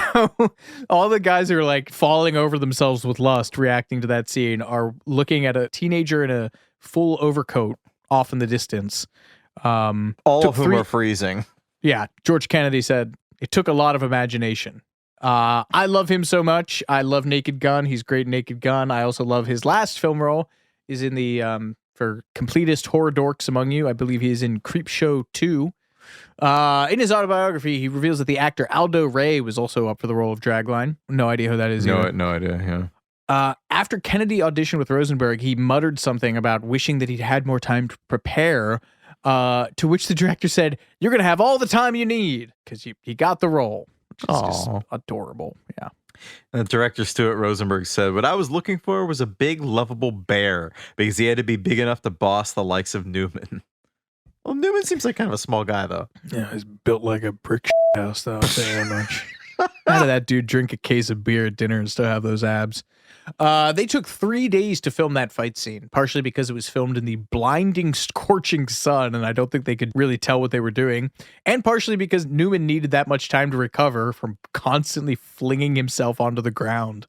all the guys who are like falling over themselves with lust reacting to that scene are looking at a teenager in a full overcoat off in the distance. All of whom are freezing. Yeah. George Kennedy said it took a lot of imagination. I love him so much. I love Naked Gun. He's great in Naked Gun. I also love his last film role is in the, for completest horror dorks among you, I believe he is in Creepshow 2. In his autobiography, he reveals that the actor Aldo Ray was also up for the role of Dragline. No idea who that is. No idea, yeah. After Kennedy auditioned with Rosenberg, he muttered something about wishing that he'd had more time to prepare, to which the director said, "You're going to have all the time you need," because he got the role, which is just adorable. Yeah. And the director, Stuart Rosenberg, said, "What I was looking for was a big, lovable bear, because he had to be big enough to boss the likes of Newman." Well, Newman seems like kind of a small guy, though. Yeah, he's built like a brick house, though. I'll tell you that much. How did that dude drink a case of beer at dinner and still have those abs? They took 3 days to film that fight scene, partially because it was filmed in the blinding, scorching sun, and I don't think they could really tell what they were doing, and partially because Newman needed that much time to recover from constantly flinging himself onto the ground.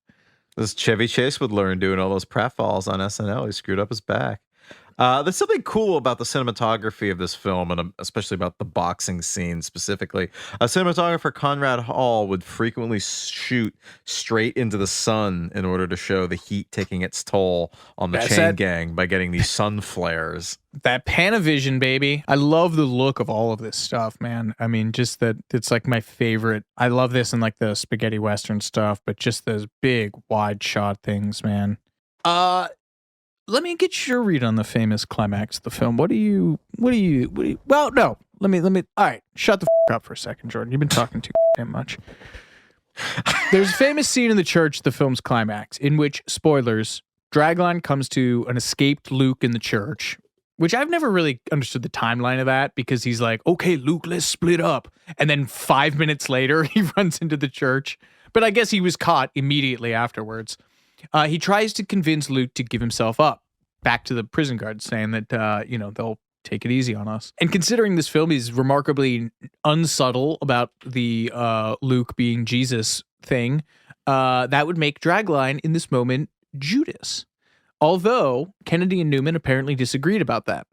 This Chevy Chase would learn doing all those pratfalls on SNL. He screwed up his back. There's something cool about the cinematography of this film, and especially about the boxing scene specifically. Cinematographer Conrad Hall would frequently shoot straight into the sun in order to show the heat taking its toll on the chain gang by getting these sun flares. That Panavision, baby. I love the look of all of this stuff, man. I mean, just that it's like my favorite. I love this in like the spaghetti western stuff, but just those big wide shot things, man. Let me get your read on the famous climax of the film. Well, no. Let me, all right, shut the up for a second, Jordan. You've been talking too damn much. There's a famous scene in the church, the film's climax, in which, spoilers, Dragline comes to an escaped Luke in the church, which I've never really understood the timeline of that, because he's like, okay, Luke, let's split up. And then 5 minutes later, he runs into the church. But I guess he was caught immediately afterwards. He tries to convince Luke to give himself up back to the prison guards, saying that, they'll take it easy on us. And considering this film is remarkably unsubtle about the Luke being Jesus thing, that would make Dragline in this moment Judas. Although Kennedy and Newman apparently disagreed about that.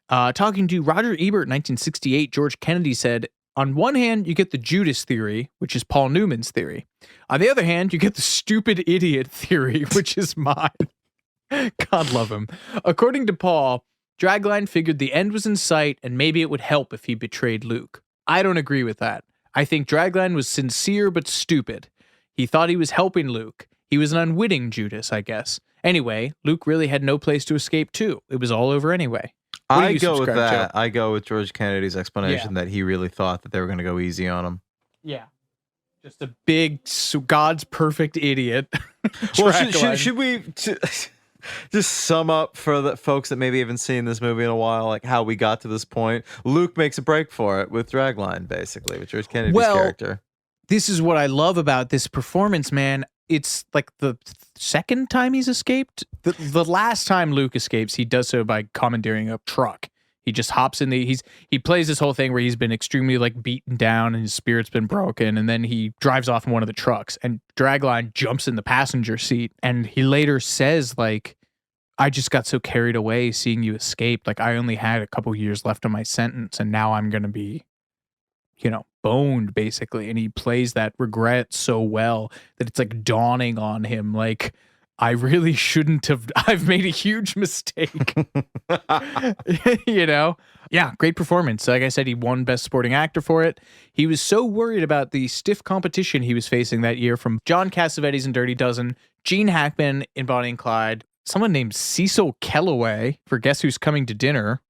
Talking to Roger Ebert in 1968, George Kennedy said, "On one hand, you get the Judas theory, which is Paul Newman's theory. On the other hand, you get the stupid idiot theory, which is mine." God love him. According to Paul, Dragline figured the end was in sight and maybe it would help if he betrayed Luke. I don't agree with that. I think Dragline was sincere but stupid. He thought he was helping Luke. He was an unwitting Judas, I guess. Anyway, Luke really had no place to escape to. It was all over anyway. I go with that. I go with George Kennedy's explanation that he really thought that they were going to go easy on him. Yeah. Just a big, God's perfect idiot. Well, should we just sum up for the folks that maybe haven't seen this movie in a while, like how we got to this point? Luke makes a break for it with Dragline, basically, with George Kennedy's character. This is what I love about this performance, man. It's like the second time he's escaped. The last time Luke escapes, he does so by commandeering a truck. He just hops in he plays this whole thing where he's been extremely like beaten down and his spirit's been broken, and then he drives off in one of the trucks, and Dragline jumps in the passenger seat, and he later says like, "I just got so carried away seeing you escape. Like I only had a couple years left on my sentence, and now I'm gonna be, boned, basically." And he plays that regret so well that it's like dawning on him, like, I really shouldn't have. I've made a huge mistake. Yeah, great performance. Like I said, he won Best Supporting Actor for it. He was so worried about the stiff competition he was facing that year from John Cassavetes in Dirty Dozen, Gene Hackman in Bonnie and Clyde, someone named Cecil Kellaway for Guess Who's Coming to Dinner,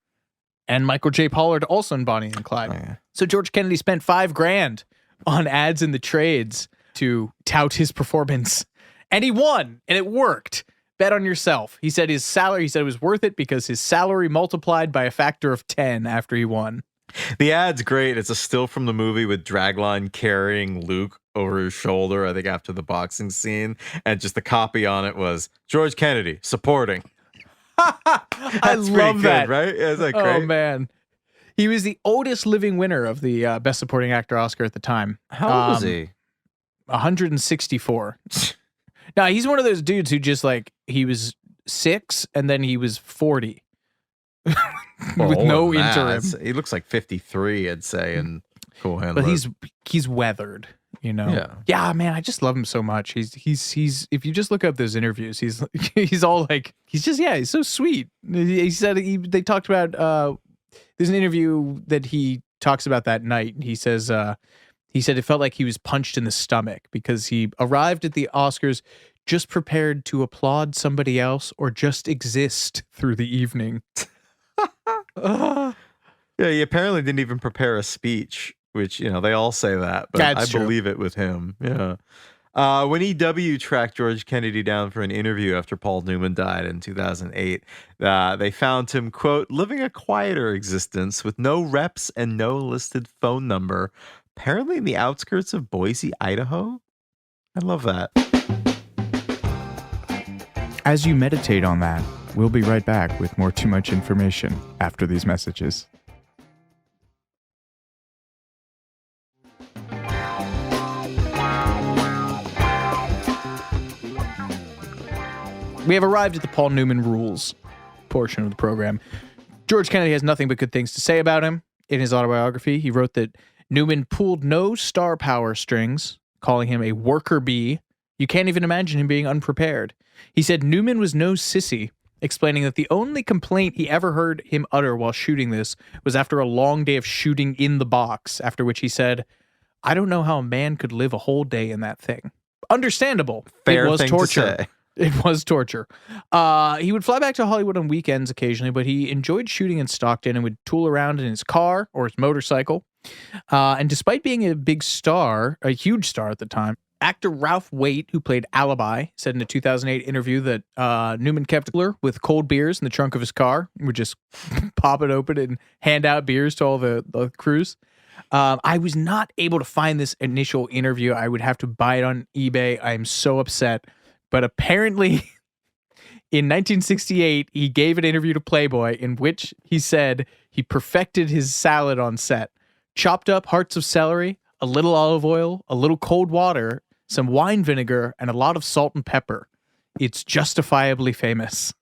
and Michael J. Pollard also in Bonnie and Clyde. Oh, yeah. So George Kennedy spent $5,000 on ads in the trades to tout his performance. And he won, and it worked. Bet on yourself. He said it was worth it because his salary multiplied by a factor of 10 after he won. The ad's great. It's a still from the movie with Dragline carrying Luke over his shoulder, I think after the boxing scene. And just the copy on it was George Kennedy supporting. I love that. Right? Is that great? Oh, man. He was the oldest living winner of the Best Supporting Actor Oscar at the time. How old was he? 164. Now, he's one of those dudes who just like, he was 6 and then he was 40. With no interim. He looks like 53, I'd say, and Cool Hand But Luke. he's weathered, you know. Yeah, man, I just love him so much. He's if you just look up those interviews, he's all like he's so sweet. He said they talked about there's an interview that he talks about that night. He says he said it felt like he was punched in the stomach because he arrived at the Oscars just prepared to applaud somebody else or just exist through the evening. Yeah, he apparently didn't even prepare a speech, which, you know, they all say that, but That's I true. believe it with him. Yeah. When EW tracked George Kennedy down for an interview after Paul Newman died in 2008, they found him, quote, living a quieter existence with no reps and no listed phone number, apparently in the outskirts of Boise, Idaho. I love that. As you meditate on that, we'll be right back with more Too Much Information after these messages. We have arrived at the Paul Newman rules portion of the program. George Kennedy has nothing but good things to say about him. In his autobiography, he wrote that Newman pulled no star power strings, calling him a worker bee. You can't even imagine him being unprepared. He said Newman was no sissy, explaining that the only complaint he ever heard him utter while shooting this was after a long day of shooting in the box, after which he said, I don't know how a man could live a whole day in that thing. Understandable. Fair it was thing torture. to say. It was torture. He would fly back to Hollywood on weekends occasionally, but he enjoyed shooting in Stockton and would tool around in his car or his motorcycle. And despite being a big star, a huge star at the time, actor Ralph Waite, who played Alibi, said in a 2008 interview that Newman kept a cooler with cold beers in the trunk of his car. He would just pop it open and hand out beers to all the crews. I was not able to find this initial interview. I would have to buy it on eBay. I am so upset. But apparently, in 1968, he gave an interview to Playboy in which he said he perfected his salad on set. Chopped up hearts of celery, a little olive oil, a little cold water, some wine vinegar, and a lot of salt and pepper. It's justifiably famous.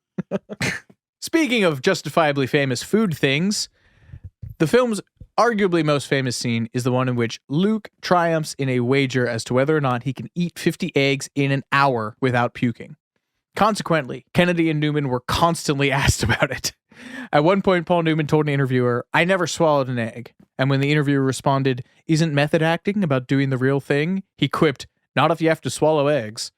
Speaking of justifiably famous food things, the film's arguably most famous scene is the one in which Luke triumphs in a wager as to whether or not he can eat 50 eggs in an hour without puking. Consequently, Kennedy and Newman were constantly asked about it. At one point, Paul Newman told an interviewer, I never swallowed an egg. And when the interviewer responded, isn't method acting about doing the real thing? He quipped, not if you have to swallow eggs.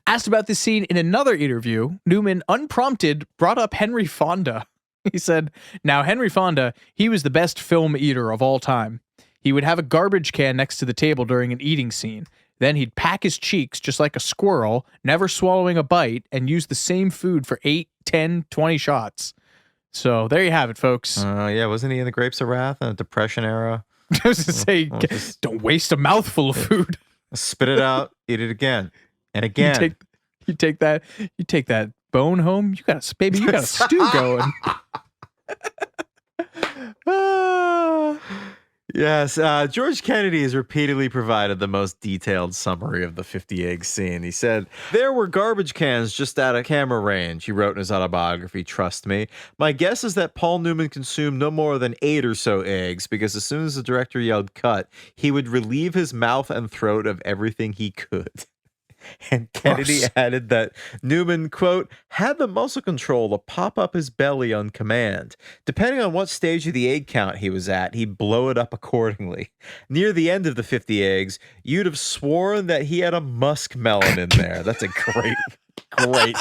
Asked about this scene in another interview, Newman, unprompted, brought up Henry Fonda. He said, now Henry Fonda, he was the best film eater of all time. He would have a garbage can next to the table during an eating scene. Then he'd pack his cheeks just like a squirrel, never swallowing a bite, and use the same food for 8, 10, 20 shots. So there you have it, folks. Yeah, wasn't he in the Grapes of Wrath in the Depression era? I was to say, don't waste a mouthful of food. Spit it out, eat it again and again. You take that bone home. You got a stew going. Yes, George Kennedy has repeatedly provided the most detailed summary of the 50 egg scene. He said, there were garbage cans just out of camera range, he wrote in his autobiography, Trust Me. My guess is that Paul Newman consumed no more than 8 or so eggs, because as soon as the director yelled cut, he would relieve his mouth and throat of everything he could. And Kennedy added that Newman, quote, had the muscle control to pop up his belly on command. Depending on what stage of the egg count he was at, he'd blow it up accordingly. Near the end of the 50 eggs, you'd have sworn that he had a muskmelon in there. That's a great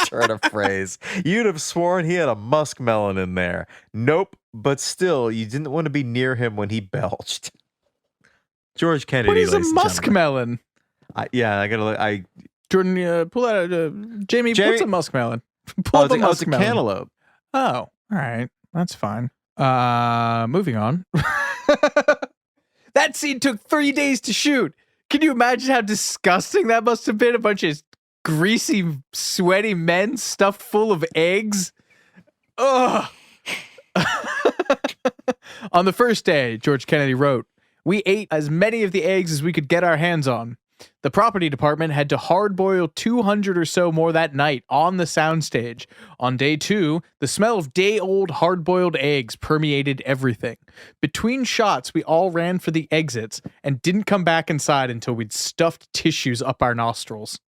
turn of phrase. You'd have sworn he had a muskmelon in there. Nope, but still, you didn't want to be near him when he belched. George Kennedy. What is a muskmelon? I gotta look. Jordan, pull out Jamie, what's a muskmelon? Pull up a muskmelon. It's a cantaloupe. Oh, all right. That's fine. Moving on. That scene took 3 days to shoot. Can you imagine how disgusting that must have been? A bunch of greasy, sweaty men stuffed full of eggs. Ugh. On the first day, George Kennedy wrote, "We ate as many of the eggs as we could get our hands on. The property department had to hard-boil 200 or so more that night on the soundstage. On day 2, the smell of day-old hard-boiled eggs permeated everything. Between shots, we all ran for the exits and didn't come back inside until we'd stuffed tissues up our nostrils."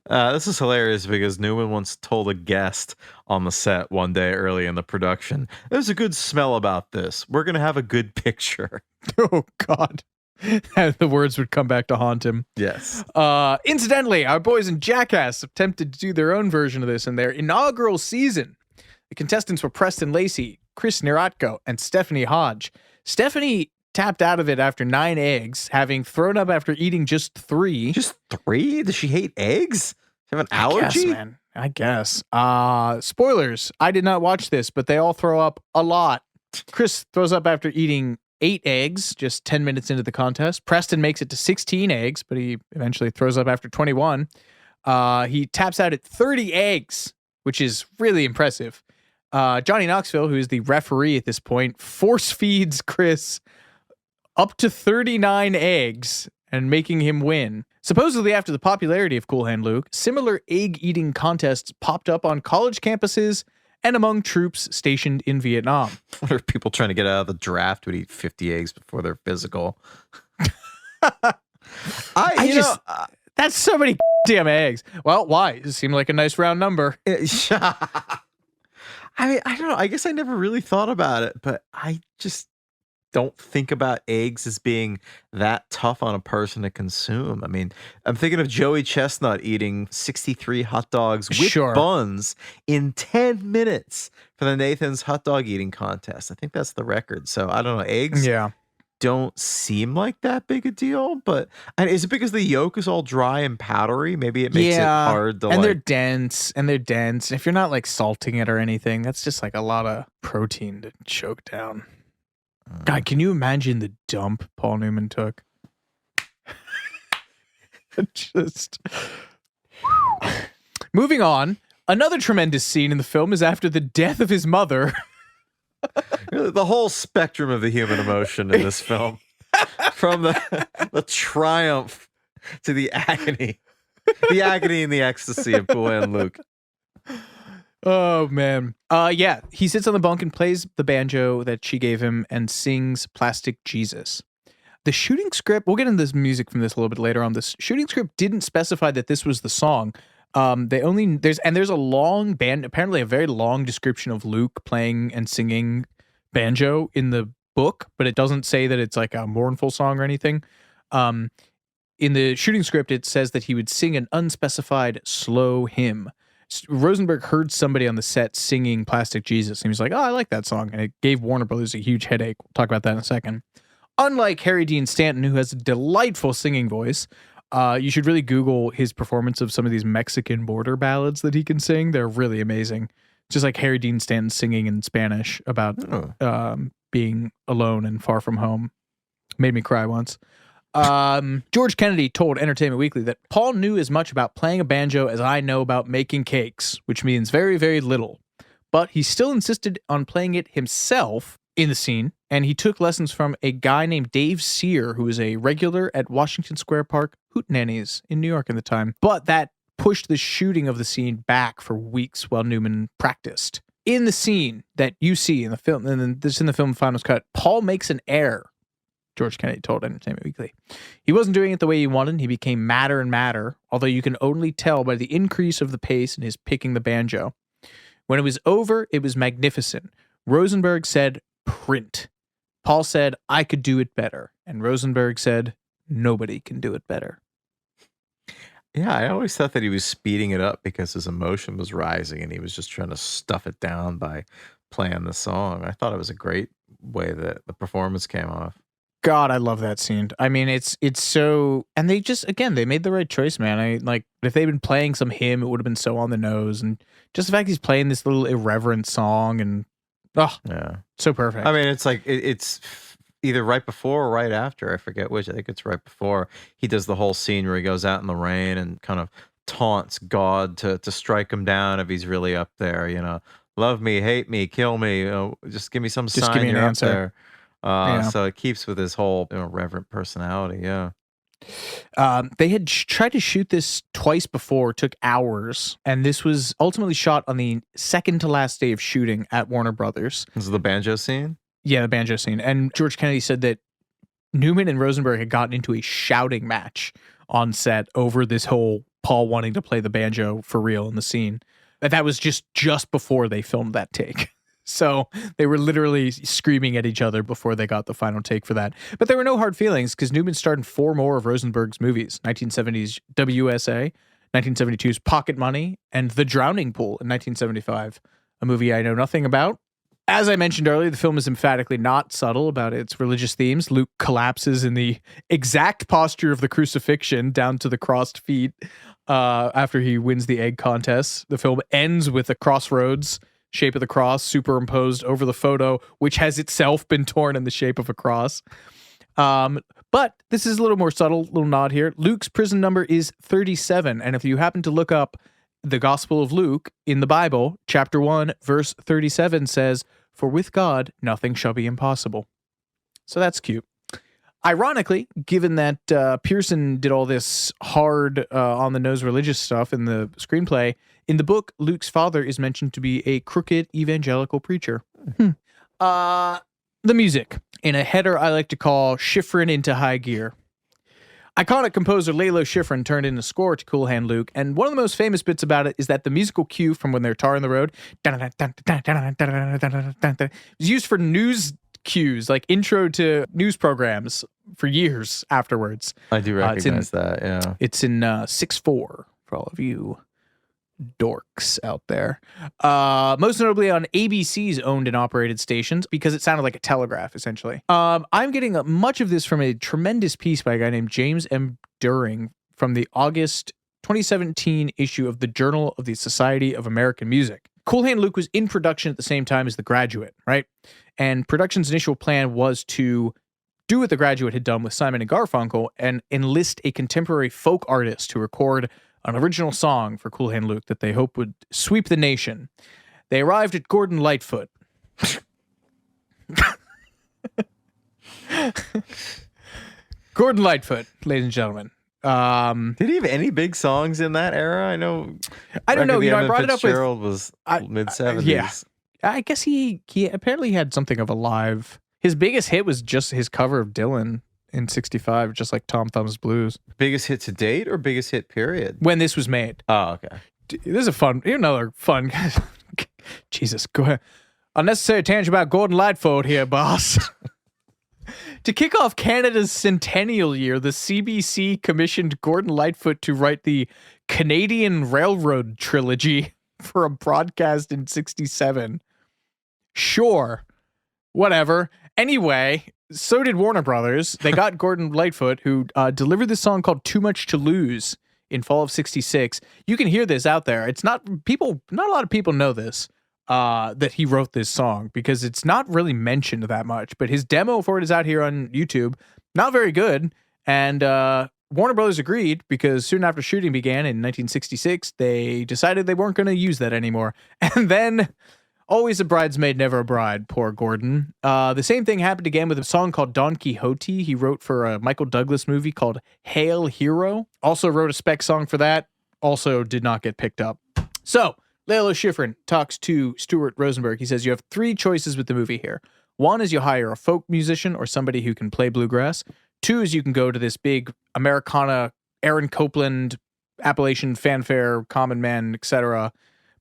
This is hilarious because Newman once told a guest on the set one day early in the production, "There's a good smell about this. We're going to have a good picture." Oh, God. The words would come back to haunt him. Yes. Incidentally, our boys in Jackass attempted to do their own version of this in their inaugural season. The contestants were Preston Lacey, Chris Neratko, and Stephanie Hodge. Stephanie tapped out of it after 9 eggs, having thrown up after eating just 3. Just 3? Does she hate eggs? Have an allergy? I guess. Spoilers. I did not watch this, but they all throw up a lot. Chris throws up after eating 8 eggs, just 10 minutes into the contest. Preston makes it to 16 eggs, but he eventually throws up after 21. He taps out at 30 eggs, which is really impressive. Johnny Knoxville, who is the referee at this point, force feeds Chris up to 39 eggs and making him win. Supposedly after the popularity of Cool Hand Luke, similar egg-eating contests popped up on college campuses and among troops stationed in Vietnam. What are people trying to get out of the draft would eat 50 eggs before their physical? That's so many damn eggs. Well, why? It seemed like a nice round number. I mean, I don't know. I guess I never really thought about it, but I just don't think about eggs as being that tough on a person to consume. I mean, I'm thinking of Joey Chestnut eating 63 hot dogs with buns in 10 minutes for the Nathan's hot dog eating contest. I think that's the record. So I don't know. Eggs don't seem like that big a deal, but is it because the yolk is all dry and powdery? Maybe it makes it hard to they're dense. If you're not like salting it or anything, that's just like a lot of protein to choke down. God, can you imagine the dump Paul Newman took? Just moving on. Another tremendous scene in the film is after the death of his mother. Really, the whole spectrum of the human emotion in this film, from the triumph to the agony and the ecstasy of Cool Hand Luke. Oh, man. He sits on the bunk and plays the banjo that she gave him and sings Plastic Jesus. The shooting script, we'll get into this music from this a little bit later on. This shooting script didn't specify that this was the song. There's a long band, apparently a very long description of Luke playing and singing banjo in the book, but it doesn't say that it's like a mournful song or anything. In the shooting script, it says that he would sing an unspecified slow hymn. Rosenberg heard somebody on the set singing Plastic Jesus, and he was like, "Oh, I like that song." And it gave Warner Brothers a huge headache. We'll talk about that in a second. Unlike Harry Dean Stanton, who has a delightful singing voice, you should really Google his performance of some of these Mexican border ballads that he can sing. They're really amazing. Just like Harry Dean Stanton singing in Spanish about being alone and far from home. Made me cry once. George Kennedy told Entertainment Weekly that Paul knew as much about playing a banjo as I know about making cakes, which means very, very little. But he still insisted on playing it himself in the scene, and he took lessons from a guy named Dave Sear, who was a regular at Washington Square Park Hootenannies in New York at the time. But that pushed the shooting of the scene back for weeks while Newman practiced. In the scene that you see in the film, and then this in the film Finals Cut, Paul makes an error. George Kennedy told Entertainment Weekly. He wasn't doing it the way he wanted. He became madder and madder, although you can only tell by the increase of the pace in his picking the banjo. When it was over, it was magnificent. Rosenberg said, "Print." Paul said, "I could do it better." And Rosenberg said, "Nobody can do it better." Yeah, I always thought that he was speeding it up because his emotion was rising and he was just trying to stuff it down by playing the song. I thought it was a great way that the performance came off. God, I love that scene. I mean, it's so, and they just, again, they made the right choice, man. If they'd been playing some hymn, it would have been so on the nose. And just the fact he's playing this little irreverent song and Oh, Yeah. so perfect. I mean, it's like it's either right before or right after. I forget which. I think it's right before. He does the whole scene where he goes out in the rain and kind of taunts God to strike him down if he's really up there. Love me, hate me, kill me. Just give me some Just sign give me an you're answer. up there. Yeah. So it keeps with his whole reverent personality. Yeah. They had tried to shoot this twice before, took hours, and this was ultimately shot on the second to last day of shooting at Warner Brothers. This is the banjo scene? Yeah, the banjo scene. And George Kennedy said that Newman and Rosenberg had gotten into a shouting match on set over this whole Paul wanting to play the banjo for real in the scene. But that was just before they filmed that take. So they were literally screaming at each other before they got the final take for that. But there were no hard feelings because Newman starred in 4 more of Rosenberg's movies: 1970's WSA, 1972's Pocket Money, and The Drowning Pool in 1975, a movie I know nothing about. As I mentioned earlier, the film is emphatically not subtle about its religious themes. Luke collapses in the exact posture of the crucifixion down to the crossed feet after he wins the egg contest. The film ends with a crossroads shape of the cross superimposed over the photo, which has itself been torn in the shape of a cross. But this is a little more subtle, little nod here. Luke's prison number is 37. And if you happen to look up the Gospel of Luke in the Bible, chapter 1, verse 37 says, "For with God, nothing shall be impossible." So that's cute. Ironically, given that Pearson did all this hard on-the-nose religious stuff in the screenplay, in the book, Luke's father is mentioned to be a crooked evangelical preacher. The music. In a header I like to call Schifrin into high gear. Iconic composer Lalo Schifrin turned in a score to Cool Hand Luke, and one of the most famous bits about it is that the musical cue from when they're tarring the road is used for news cues, like intro to news programs for years afterwards. I do recognize that, yeah. It's in 6/4 for all of you dorks out there. Most notably on ABC's owned and operated stations because it sounded like a telegraph, essentially. I'm getting much of this from a tremendous piece by a guy named James M. During from the August 2017 issue of the Journal of the Society of American Music. Cool Hand Luke was in production at the same time as The Graduate, right? And production's initial plan was to do what The Graduate had done with Simon and Garfunkel and enlist a contemporary folk artist to record an original song for Cool Hand Luke that they hope would sweep the nation. They arrived at Gordon Lightfoot. Gordon Lightfoot, ladies and gentlemen. Did he have any big songs in that era? I don't know. I brought it up with was mid-70s. Yeah, I guess he apparently had something of a live. His biggest hit was just his cover of Dylan in 65, just like Tom Thumb's Blues. Biggest hit to date or biggest hit period? When this was made. Oh, okay. This is another fun. Jesus, go ahead. Unnecessary tangent about Gordon Lightfoot here, boss. To kick off Canada's centennial year, the CBC commissioned Gordon Lightfoot to write the Canadian Railroad trilogy for a broadcast in 67. Sure. Whatever. Anyway, so did Warner Brothers. They got Gordon Lightfoot, who delivered this song called Too Much to Lose in fall of 66. You can hear this out there. It's not a lot of people know this, that he wrote this song because it's not really mentioned that much, but his demo for it is out here on YouTube. Not very good. And Warner Brothers agreed because soon after shooting began in 1966, they decided they weren't going to use that anymore. And then always a bridesmaid, never a bride. Poor Gordon. The same thing happened again with a song called Don Quixote. He wrote for a Michael Douglas movie called Hail Hero. Also wrote a spec song for that. Also did not get picked up. So Lalo Schifrin talks to Stuart Rosenberg. He says, you have 3 choices with the movie here. 1 is you hire a folk musician or somebody who can play bluegrass. 2 is you can go to this big Americana, Aaron Copland, Appalachian fanfare, common man, etc.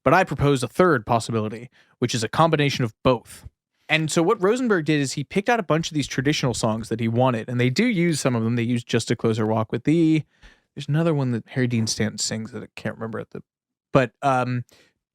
But I propose a 3rd possibility, which is a combination of both. And so what Rosenberg did is he picked out a bunch of these traditional songs that he wanted, and they do use some of them. They use Just a Closer Walk with Thee. There's another one that Harry Dean Stanton sings that I can't remember but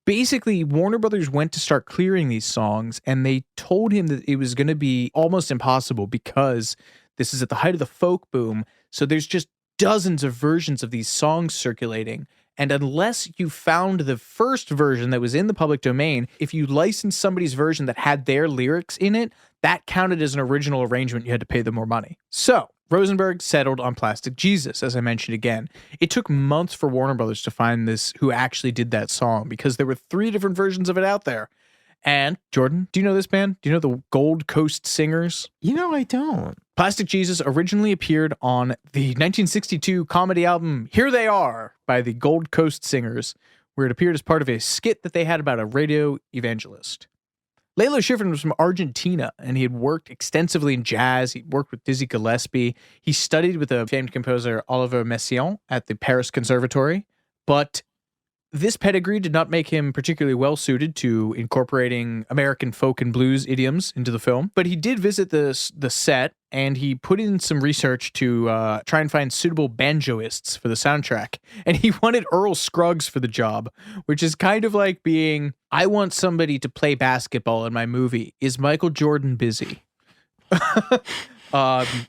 basically Warner Brothers went to start clearing these songs, and they told him that it was going to be almost impossible because this is at the height of the folk boom. So there's just dozens of versions of these songs circulating. And unless you found the first version that was in the public domain, if you licensed somebody's version that had their lyrics in it, that counted as an original arrangement. You had to pay them more money. So Rosenberg settled on Plastic Jesus, as I mentioned again. It took months for Warner Brothers to find this who actually did that song, because there were 3 different versions of it out there. And Jordan, do you know this band? Do you know the Gold Coast Singers? I don't. Plastic Jesus originally appeared on the 1962 comedy album Here They Are by the Gold Coast Singers, where it appeared as part of a skit that they had about a radio evangelist. Lalo Schifrin was from Argentina, and he had worked extensively in jazz. He worked with Dizzy Gillespie. He studied with the famed composer Olivier Messiaen at the Paris Conservatory, but this pedigree did not make him particularly well-suited to incorporating American folk and blues idioms into the film, but he did visit the set, and he put in some research to try and find suitable banjoists for the soundtrack, and he wanted Earl Scruggs for the job, which is kind of like being, I want somebody to play basketball in my movie. Is Michael Jordan busy?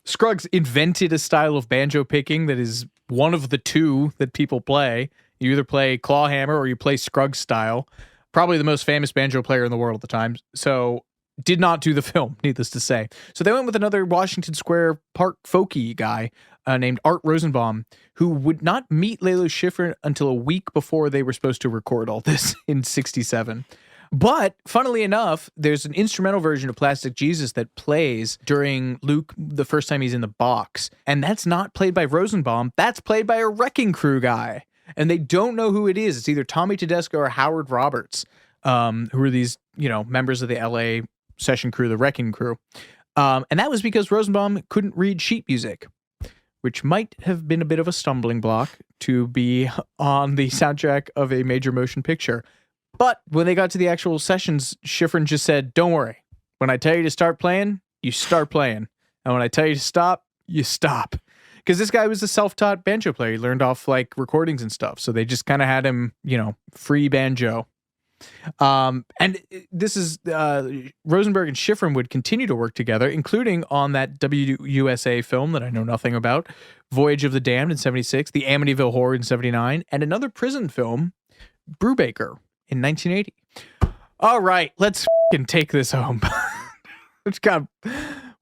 Scruggs invented a style of banjo picking that is one of the 2 that people play. You either play clawhammer or you play Scruggs style. Probably the most famous banjo player in the world at the time. So did not do the film, needless to say. So they went with another Washington Square Park folky guy named Art Rosenbaum, who would not meet Lalo Schifrin until a week before they were supposed to record all this in 1967. But funnily enough, there's an instrumental version of Plastic Jesus that plays during Luke the first time he's in the box. And that's not played by Rosenbaum. That's played by a Wrecking Crew guy. And they don't know who it is. It's either Tommy Tedesco or Howard Roberts, who are these, members of the LA session crew, the Wrecking Crew. And that was because Rosenbaum couldn't read sheet music, which might have been a bit of a stumbling block to be on the soundtrack of a major motion picture. But when they got to the actual sessions, Schifrin just said, don't worry. When I tell you to start playing, you start playing. And when I tell you to stop, you stop. Because this guy was a self-taught banjo player. He learned off recordings and stuff. So they just kind of had him, free banjo. And this is Rosenberg and Schifrin would continue to work together, including on that WUSA film that I know nothing about, Voyage of the Damned in 1976, The Amityville Horror in 1979, and another prison film, Brubaker, in 1980. All right, let's take this home.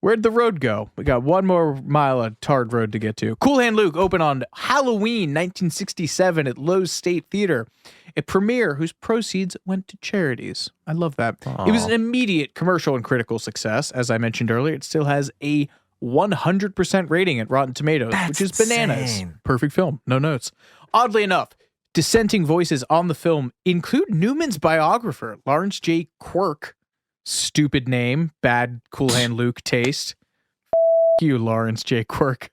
Where'd the road go? We got one more mile of tarred road to get to. Cool Hand Luke opened on Halloween 1967 at Lowe's State Theater, a premiere whose proceeds went to charities. I love that. Aww. It was an immediate commercial and critical success. As I mentioned earlier, it still has a 100% rating at Rotten Tomatoes, which is bananas. Insane. Perfect film. No notes. Oddly enough, dissenting voices on the film include Newman's biographer, Lawrence J. Quirk. Stupid name, bad Cool Hand Luke taste. You, Lawrence J. Quirk.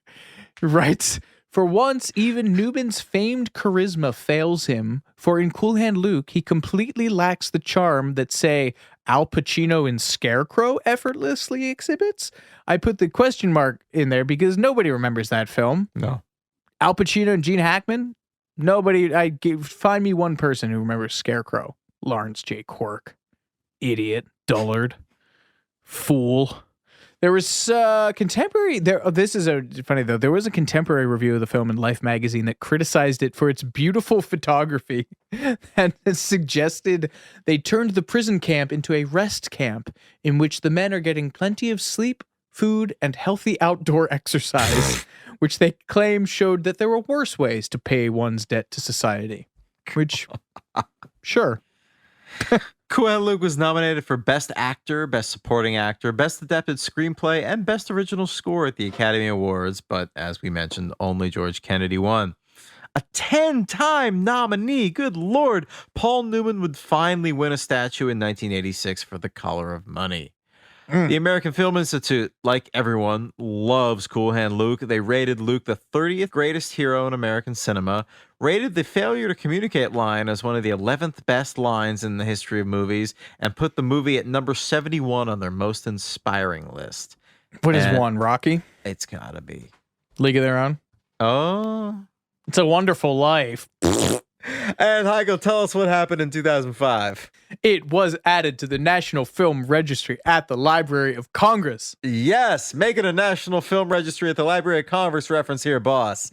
Writes, for once, even Newman's famed charisma fails him, for in Cool Hand Luke, he completely lacks the charm that, say, Al Pacino in Scarecrow effortlessly exhibits. I put the question mark in there because nobody remembers that film. No. Al Pacino and Gene Hackman? Nobody. Find me one person who remembers Scarecrow. Lawrence J. Quirk. Idiot. Dullard. Fool. There was contemporary. This is funny though. There was a contemporary review of the film in Life magazine that criticized it for its beautiful photography and suggested they turned the prison camp into a rest camp in which the men are getting plenty of sleep, food, and healthy outdoor exercise, which they claim showed that there were worse ways to pay one's debt to society. Which, sure. Cool Hand Luke was nominated for Best Actor, Best Supporting Actor, Best Adapted Screenplay, and Best Original Score at the Academy Awards, but as we mentioned, only George Kennedy won. A 10-time nominee, good Lord, Paul Newman would finally win a statue in 1986 for The Color of Money. The American Film Institute, like everyone, loves Cool Hand Luke. They rated Luke the 30th greatest hero in American cinema, rated the failure to communicate line as one of the 11th best lines in the history of movies, and put the movie at number 71 on their most inspiring list. What is one, Rocky? It's gotta be. League of Their Own? Oh. It's a Wonderful Life. And Heigl, tell us what happened in 2005. It was added to the National Film Registry at the Library of Congress. Yes, making a National Film Registry at the Library of Congress reference here, boss.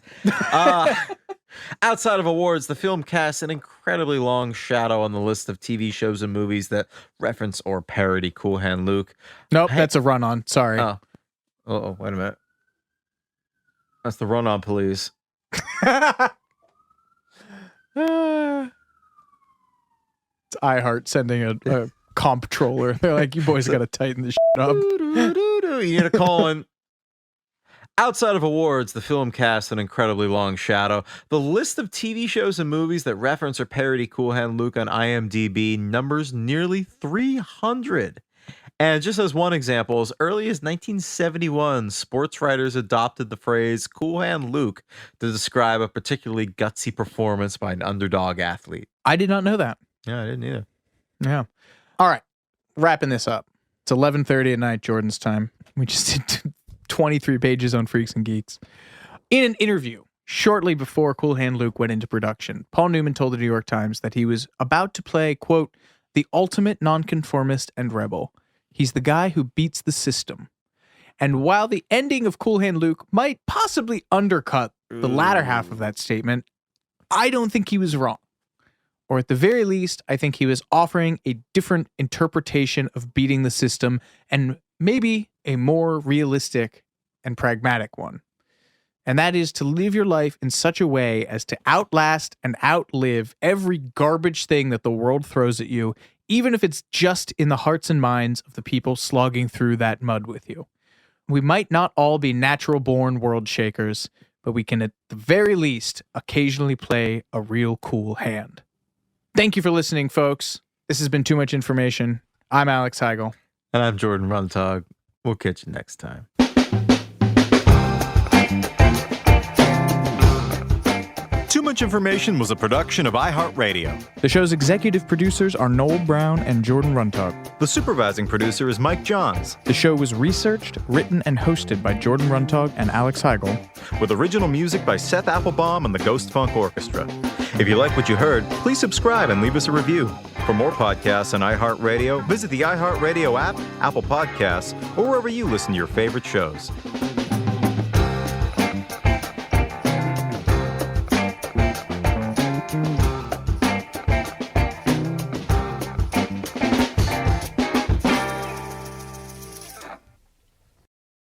Outside of awards, the film casts an incredibly long shadow on the list of TV shows and movies that reference or parody Cool Hand Luke. Nope, that's a run-on. Sorry. Oh, wait a minute. That's the run-on police. It's iHeart sending a comptroller. They're like, you boys got to tighten this shit up. You need to call in. Outside of awards, the film casts an incredibly long shadow. The list of TV shows and movies that reference or parody Cool Hand Luke on IMDb numbers nearly 300. And just as one example, as early as 1971, sports writers adopted the phrase Cool Hand Luke to describe a particularly gutsy performance by an underdog athlete. I did not know that. Yeah, I didn't either. Yeah. All right. Wrapping this up. It's 11:30 at night, Jordan's time. We just did 23 pages on Freaks and Geeks. In an interview shortly before Cool Hand Luke went into production, Paul Newman told the New York Times that he was about to play, quote, the ultimate nonconformist and rebel. He's the guy who beats the system. And while the ending of Cool Hand Luke might possibly undercut the latter half of that statement, I don't think he was wrong. Or at the very least, I think he was offering a different interpretation of beating the system and maybe a more realistic and pragmatic one. And that is to live your life in such a way as to outlast and outlive every garbage thing that the world throws at you, even if it's just in the hearts and minds of the people slogging through that mud with you. We might not all be natural-born world shakers, but we can at the very least occasionally play a real cool hand. Thank you for listening, folks. This has been Too Much Information. I'm Alex Heigl. And I'm Jordan Runtagh. We'll catch you next time. Too Much Information was a production of iHeartRadio. The show's executive producers are Noel Brown and Jordan Runtagh. The supervising producer is Mike Johns. The show was researched, written, and hosted by Jordan Runtagh and Alex Heigl. With original music by Seth Applebaum and the Ghost Funk Orchestra. If you like what you heard, please subscribe and leave us a review. For more podcasts on iHeartRadio, visit the iHeartRadio app, Apple Podcasts, or wherever you listen to your favorite shows.